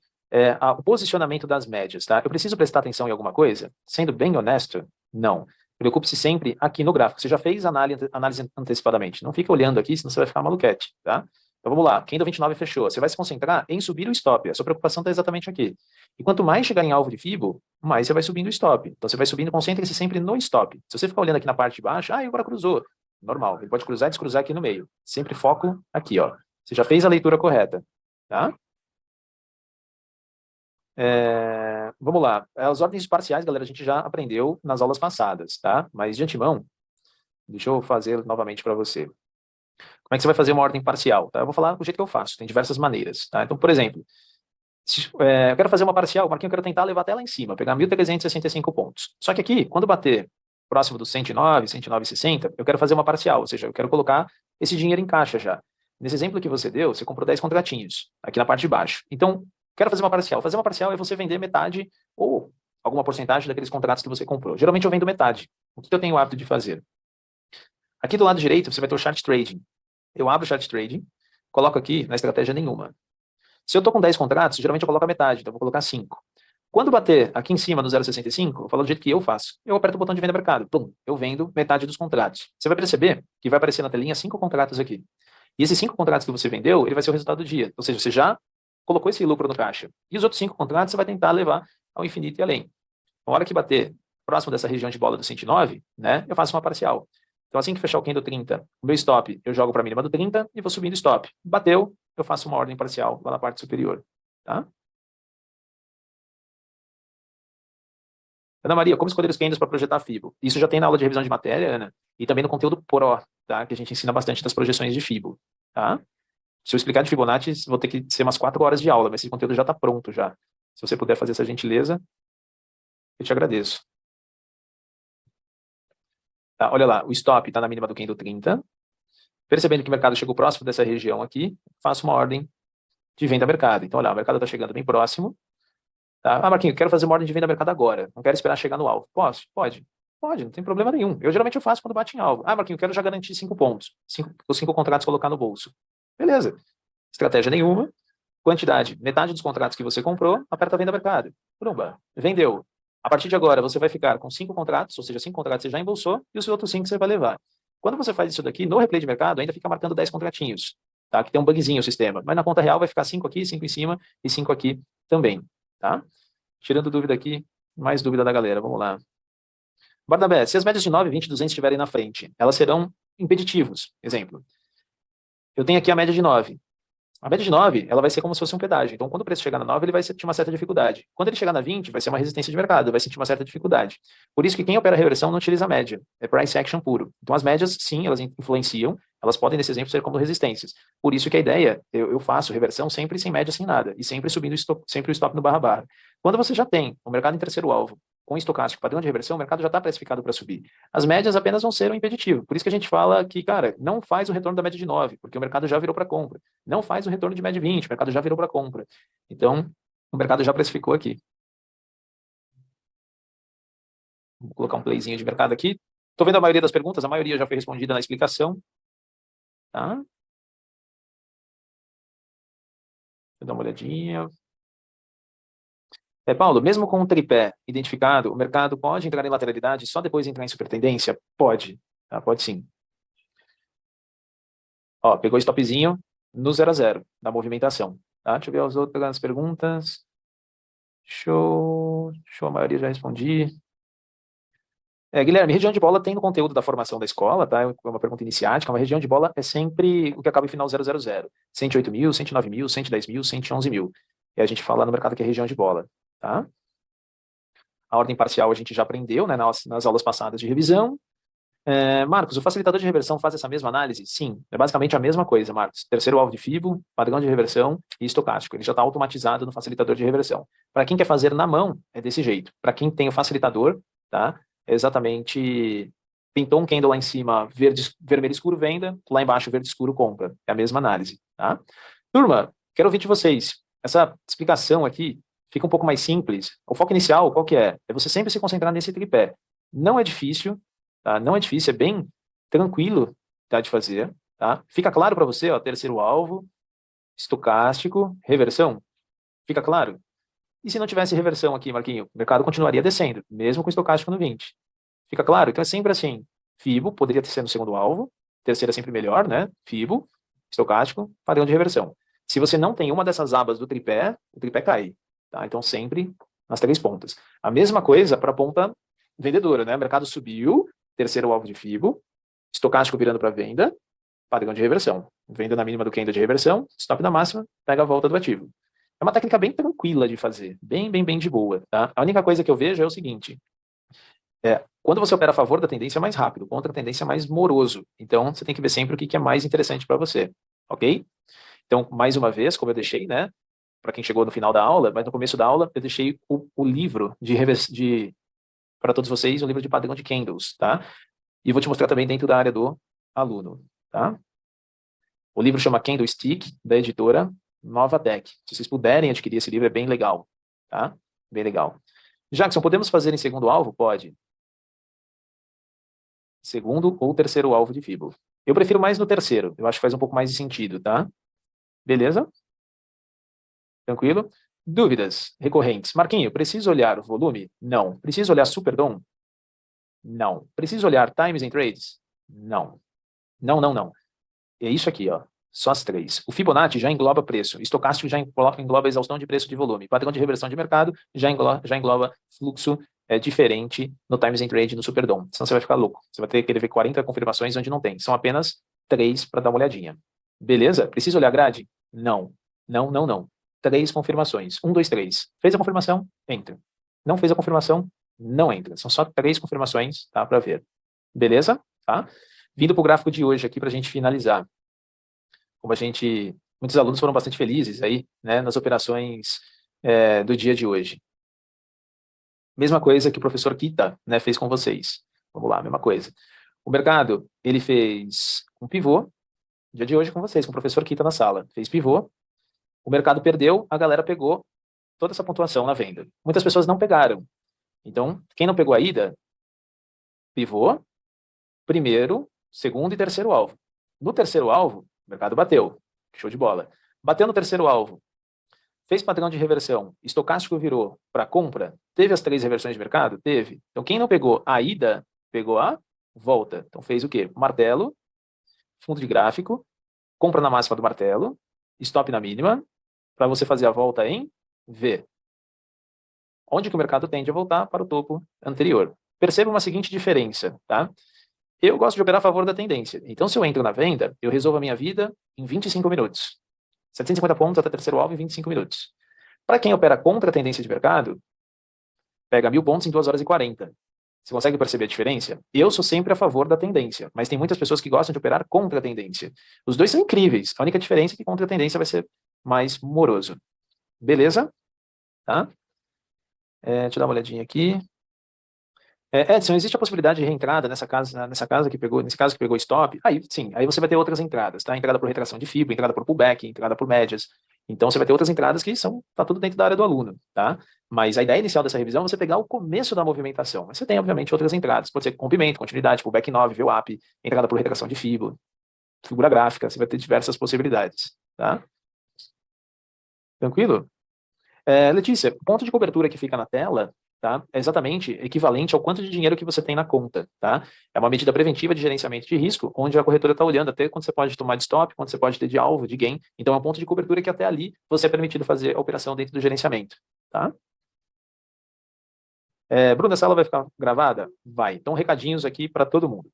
ao posicionamento das médias, tá? Eu preciso prestar atenção em alguma coisa? Sendo bem honesto, não. Preocupe-se sempre aqui no gráfico. Você já fez análise antecipadamente. Não fica olhando aqui, senão você vai ficar maluquete, tá? Então vamos lá. Candle 29 fechou. Você vai se concentrar em subir o stop. A sua preocupação está exatamente aqui. E quanto mais chegar em alvo de Fibo, mais você vai subindo o stop. Então você vai subindo, concentre-se sempre no stop. Se você ficar olhando aqui na parte de baixo, agora cruzou. Normal. Ele pode cruzar e descruzar aqui no meio. Sempre foco aqui, ó. Você já fez a leitura correta, tá? Vamos lá. As ordens parciais, galera, a gente já aprendeu nas aulas passadas, tá? Mas de antemão, deixa eu fazer novamente para você. Como é que você vai fazer uma ordem parcial? Tá? Eu vou falar do jeito que eu faço, tem diversas maneiras, tá? Então, por exemplo, eu quero fazer uma parcial, Marquinhos, eu quero tentar levar até lá em cima, pegar 1.365 pontos. Só que aqui, quando bater próximo dos 109, 109,60, eu quero fazer uma parcial, ou seja, eu quero colocar esse dinheiro em caixa já. Nesse exemplo que você deu, você comprou 10 contratinhos, aqui na parte de baixo. Então, quero fazer uma parcial. Fazer uma parcial é você vender metade ou alguma porcentagem daqueles contratos que você comprou. Geralmente eu vendo metade. O que eu tenho o hábito de fazer? Aqui do lado direito, você vai ter o chart trading. Eu abro o chart trading, coloco aqui na estratégia nenhuma. Se eu estou com 10 contratos, geralmente eu coloco a metade, então eu vou colocar 5. Quando bater aqui em cima do 0,65, eu falo do jeito que eu faço. Eu aperto o botão de venda mercado. Pum, eu vendo metade dos contratos. Você vai perceber que vai aparecer na telinha 5 contratos aqui. E esses 5 contratos que você vendeu, ele vai ser o resultado do dia. Ou seja, você já colocou esse lucro no caixa. E os outros 5 contratos você vai tentar levar ao infinito e além. Na hora que bater próximo dessa região de bola do 109, né, eu faço uma parcial. Então, assim que fechar o candle 30, o meu stop, eu jogo para a mínima do 30 e vou subindo o stop. Bateu, eu faço uma ordem parcial lá na parte superior. Tá? Ana Maria, como escolher os candles para projetar FIBO? Isso já tem na aula de revisão de matéria, Ana, e também no conteúdo Pro, tá? Que a gente ensina bastante das projeções de FIBO. Tá? Se eu explicar de Fibonacci, vou ter que ser umas 4 horas de aula, mas esse conteúdo já está pronto já. Se você puder fazer essa gentileza, eu te agradeço. Tá, olha lá, o stop está na mínima do candle 30. Percebendo que o mercado chegou próximo dessa região aqui, faço uma ordem de venda a mercado. Então, olha, o mercado está chegando bem próximo. Tá? Marquinhos, quero fazer uma ordem de venda a mercado agora. Não quero esperar chegar no alvo. Posso? Pode. Pode, não tem problema nenhum. Geralmente eu faço quando bate em alvo. Marquinhos, quero já garantir 5 pontos. Os 5 contratos colocar no bolso. Beleza. Estratégia nenhuma. Quantidade, metade dos contratos que você comprou, aperta a venda a mercado. Pumba, vendeu. A partir de agora, você vai ficar com 5 contratos, ou seja, 5 contratos você já embolsou, e os outros 5 você vai levar. Quando você faz isso daqui, no replay de mercado, ainda fica marcando 10 contratinhos, tá? Que tem um bugzinho o sistema. Mas na conta real vai ficar 5 aqui, 5 em cima, e 5 aqui também, tá? Tirando dúvida aqui, mais dúvida da galera, vamos lá. Barnabé, se as médias de 9, 20 e 200 estiverem na frente, elas serão impeditivos. Exemplo, eu tenho aqui a média de 9. A média de 9, ela vai ser como se fosse um pedágio. Então, quando o preço chegar na 9, ele vai sentir uma certa dificuldade. Quando ele chegar na 20, vai ser uma resistência de mercado, vai sentir uma certa dificuldade. Por isso que quem opera reversão não utiliza a média. É price action puro. Então, as médias, sim, elas influenciam. Elas podem, nesse exemplo, ser como resistências. Por isso que a ideia, eu faço reversão sempre sem média, sem nada. E sempre subindo sempre o stop no barra-barra. Quando você já tem o mercado em terceiro alvo, com estocástico, padrão de reversão, o mercado já está precificado para subir. As médias apenas vão ser um impeditivo. Por isso que a gente fala que, cara, não faz o retorno da média de 9, porque o mercado já virou para compra. Não faz o retorno de média 20, o mercado já virou para compra. Então, o mercado já precificou aqui. Vou colocar um playzinho de mercado aqui. Estou vendo a maioria das perguntas, a maioria já foi respondida na explicação. Tá? Vou dar uma olhadinha. Paulo, mesmo com um tripé identificado, o mercado pode entrar em lateralidade e só depois entrar em supertendência? Pode, tá? Pode sim. Ó, pegou o stopzinho no 0 a 0 da movimentação. Tá? Deixa eu ver as outras perguntas. Show, a maioria já respondi. Guilherme, região de bola tem no conteúdo da formação da escola, tá? É uma pergunta iniciática, uma região de bola é sempre o que acaba em final 000. 108 mil, 109 mil, 110 mil, 111 mil. E a gente fala no mercado que é região de bola, tá? A ordem parcial a gente já aprendeu, né, nas aulas passadas de revisão. Marcos, o facilitador de reversão faz essa mesma análise? Sim, é basicamente a mesma coisa, Marcos. Terceiro alvo de FIBO, padrão de reversão e estocástico. Ele já está automatizado no facilitador de reversão. Para quem quer fazer na mão, é desse jeito. Para quem tem o facilitador, tá? É exatamente, pintou um candle lá em cima, vermelho escuro, venda, lá embaixo, verde escuro, compra. É a mesma análise, tá? Turma, quero ouvir de vocês. essa explicação aqui fica um pouco mais simples. O foco inicial, qual que é? É você sempre se concentrar nesse tripé. Não é difícil, tá? Não é difícil, é bem tranquilo, tá, de fazer, tá? Fica claro para você, ó, terceiro alvo, estocástico, reversão? Fica claro? E se não tivesse reversão aqui, Marquinho, o mercado continuaria descendo, mesmo com o estocástico no 20. Fica claro? Então é sempre assim. FIBO poderia ter sido no segundo alvo, terceiro é sempre melhor, né? FIBO, estocástico, padrão de reversão. Se você não tem uma dessas abas do tripé, o tripé cai, tá? Então sempre nas três pontas. A mesma coisa para a ponta vendedora, né? O mercado subiu, terceiro alvo de FIBO, estocástico virando para venda, padrão de reversão. Venda na mínima do candle de reversão, stop na máxima, pega a volta do ativo. É uma técnica bem tranquila de fazer, bem de boa, tá? A única coisa que eu vejo é o seguinte, quando você opera a favor da tendência é mais rápido, contra a tendência é mais moroso. Então, você tem que ver sempre o que é mais interessante para você, ok? Então, mais uma vez, como eu deixei, né, para quem chegou no final da aula, mas no começo da aula, eu deixei o livro para todos vocês, um livro de padrão de candles, tá? E vou te mostrar também dentro da área do aluno, tá? O livro chama Candlestick, da editora Nova Tech. Se vocês puderem adquirir esse livro, é bem legal, tá? Bem legal. Jackson, podemos fazer em segundo alvo? Pode. Segundo ou terceiro alvo de FIBO. Eu prefiro mais no terceiro, eu acho que faz um pouco mais de sentido, tá? Beleza? Tranquilo? Dúvidas recorrentes. Marquinho, preciso olhar o volume? Não. Preciso olhar Superdom? Não. Preciso olhar Times and Trades? Não. Não. É isso aqui, ó. Só as três. O Fibonacci já engloba preço. Estocástico já engloba exaustão de preço de volume. Padrão de reversão de mercado já engloba fluxo diferente no Times and Trade e no Superdom. Senão você vai ficar louco. Você vai ter que ver 40 confirmações onde não tem. São apenas 3 para dar uma olhadinha. Beleza? Precisa olhar a grade? Não. 3 confirmações. 1, 2, 3. Fez a confirmação? Entra. Não fez a confirmação? Não entra. São só 3 confirmações, tá? Para ver. Beleza? Tá? Vindo para o gráfico de hoje aqui para a gente finalizar. Muitos alunos foram bastante felizes aí, né, nas operações do dia de hoje. Mesma coisa que o professor Kita, né, fez com vocês. Vamos lá, mesma coisa. O mercado, ele fez um pivô, dia de hoje com vocês, com o professor Kita na sala. Fez pivô, o mercado perdeu, a galera pegou toda essa pontuação na venda. Muitas pessoas não pegaram. Então, quem não pegou a ida, pivô, primeiro, segundo e terceiro alvo. No terceiro alvo, o mercado bateu. Show de bola. Bateu no terceiro alvo. Fez padrão de reversão. Estocástico virou para compra. Teve as 3 reversões de mercado? Teve. Então, quem não pegou a ida, pegou a volta. Então, fez o quê? Martelo, fundo de gráfico, compra na máxima do martelo, stop na mínima, para você fazer a volta em V. Onde que o mercado tende a voltar? Para o topo anterior. Perceba uma seguinte diferença, tá? Eu gosto de operar a favor da tendência. Então, se eu entro na venda, eu resolvo a minha vida em 25 minutos. 750 pontos até terceiro alvo em 25 minutos. Para quem opera contra a tendência de mercado, pega 1.000 pontos em 2 horas e 40. Você consegue perceber a diferença? Eu sou sempre a favor da tendência, mas tem muitas pessoas que gostam de operar contra a tendência. Os dois são incríveis. A única diferença é que contra a tendência vai ser mais moroso. Beleza? Tá? Deixa eu dar uma olhadinha aqui. Edson, existe a possibilidade de reentrada nesse caso que pegou stop? Aí sim, aí você vai ter outras entradas, tá? Entrada por retração de FIBO, entrada por pullback, entrada por médias. Então você vai ter outras entradas que tá tudo dentro da área do aluno, tá? Mas a ideia inicial dessa revisão é você pegar o começo da movimentação. Mas você tem, obviamente, outras entradas. Pode ser rompimento, continuidade, pullback 9, VWAP, entrada por retração de FIBO, figura gráfica, você vai ter diversas possibilidades, tá? Tranquilo? Letícia, o ponto de cobertura que fica na tela, tá, é exatamente equivalente ao quanto de dinheiro que você tem na conta, tá? É uma medida preventiva de gerenciamento de risco, onde a corretora está olhando até quando você pode tomar de stop, quando você pode ter de alvo, de gain. Então é um ponto de cobertura que até ali você é permitido fazer a operação dentro do gerenciamento, tá? Bruna, essa aula vai ficar gravada? Vai. Então, recadinhos aqui para todo mundo.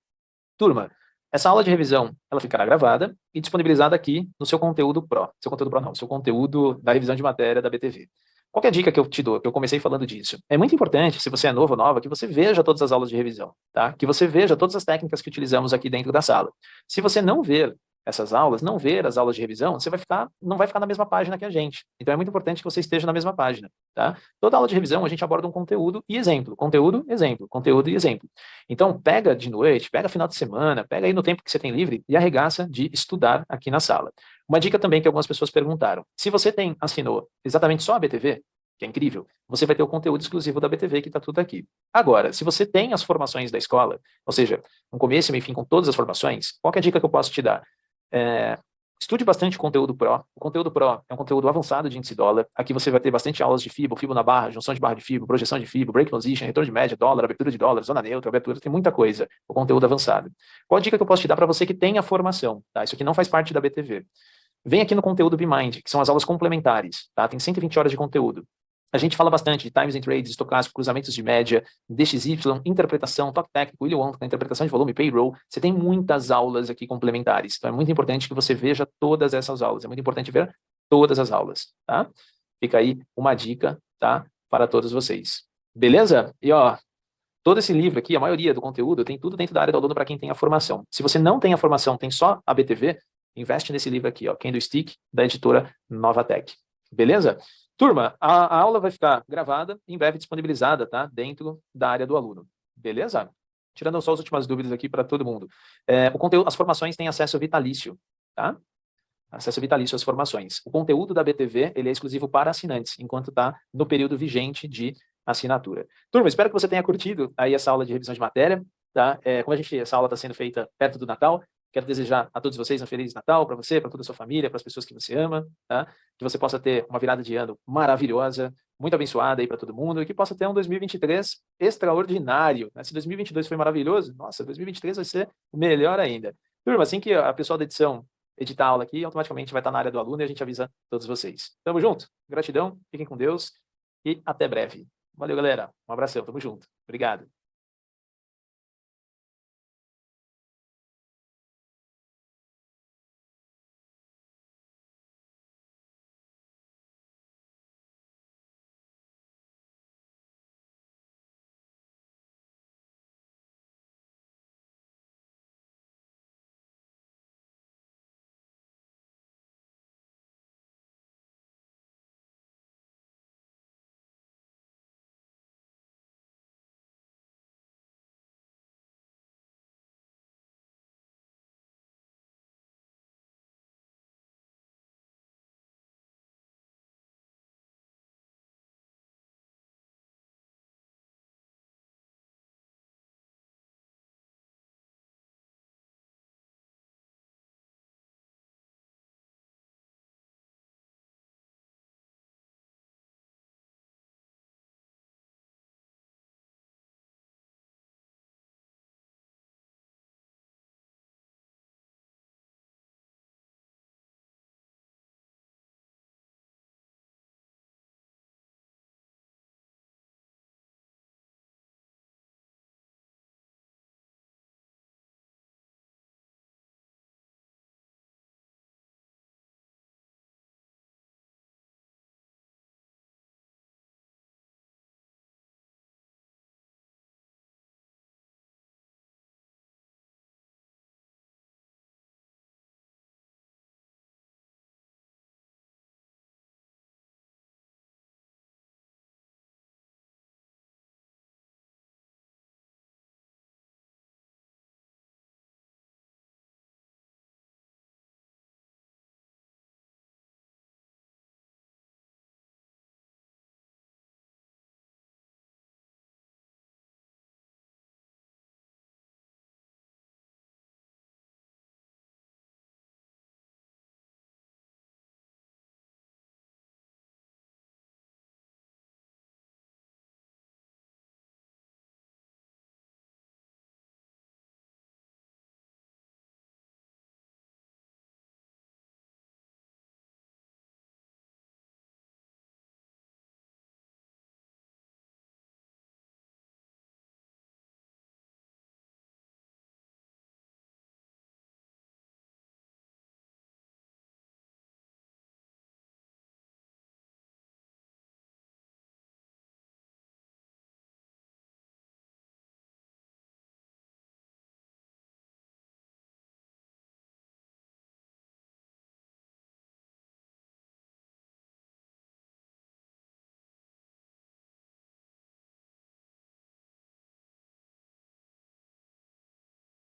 Turma, essa aula de revisão, ela ficará gravada e disponibilizada aqui no seu conteúdo Pro. Seu conteúdo da revisão de matéria da BTV. Qual que é a dica que eu te dou? Que eu comecei falando disso. É muito importante, se você é novo ou nova, que você veja todas as aulas de revisão, tá? Que você veja todas as técnicas que utilizamos aqui dentro da sala. Se você não ver essas aulas, não ver as aulas de revisão, você não vai ficar na mesma página que a gente. Então é muito importante que você esteja na mesma página, tá? Toda aula de revisão a gente aborda um conteúdo e exemplo, conteúdo, exemplo, conteúdo e exemplo. Então pega de noite, pega final de semana, pega aí no tempo que você tem livre e arregaça de estudar aqui na sala. Uma dica também que algumas pessoas perguntaram, se você assinou exatamente só a BTV, que é incrível, você vai ter o conteúdo exclusivo da BTV que está tudo aqui. Agora, se você tem as formações da escola, ou seja, um começo, meio e fim com todas as formações, qual que é a dica que eu posso te dar? Estude bastante o conteúdo Pro. O conteúdo Pro é um conteúdo avançado de índice dólar. Aqui você vai ter bastante aulas de FIBO, FIBO na barra, junção de barra de FIBO, projeção de FIBO, break position, retorno de média, dólar, abertura de dólar, zona neutra, abertura, tem muita coisa. O conteúdo avançado. Qual a dica que eu posso te dar para você que tem a formação? Tá? Isso aqui não faz parte da BTV. Vem aqui no conteúdo BeMind, que são as aulas complementares. Tá? Tem 120 horas de conteúdo. A gente fala bastante de times and trades, estocástico, cruzamentos de média, DXY, interpretação, toque técnico, William Wonka, interpretação de volume, payroll. Você tem muitas aulas aqui complementares. Então é muito importante que você veja todas essas aulas. É muito importante ver todas as aulas, tá? Fica aí uma dica, tá? Para todos vocês. Beleza? E ó, todo esse livro aqui, a maioria do conteúdo, tem tudo dentro da área do aluno para quem tem a formação. Se você não tem a formação, tem só a BTV, investe nesse livro aqui, ó, Candlestick, da editora Novatech. Beleza? Turma, a aula vai ficar gravada e em breve disponibilizada, tá? Dentro da área do aluno. Beleza? Tirando só as últimas dúvidas aqui para todo mundo. O conteúdo, as formações têm acesso vitalício, tá? Acesso vitalício às formações. O conteúdo da BTV, ele é exclusivo para assinantes, enquanto está no período vigente de assinatura. Turma, espero que você tenha curtido aí essa aula de revisão de matéria, tá? Como essa aula está sendo feita perto do Natal, quero desejar a todos vocês um Feliz Natal, para você, para toda a sua família, para as pessoas que você ama, tá? Que você possa ter uma virada de ano maravilhosa, muito abençoada aí para todo mundo, e que possa ter um 2023 extraordinário, né? Se 2022 foi maravilhoso, nossa, 2023 vai ser melhor ainda. Turma, assim que a pessoal da edição editar a aula aqui, automaticamente vai estar na área do aluno e a gente avisa todos vocês. Tamo junto, gratidão, fiquem com Deus e até breve. Valeu, galera, um abração, tamo junto, obrigado.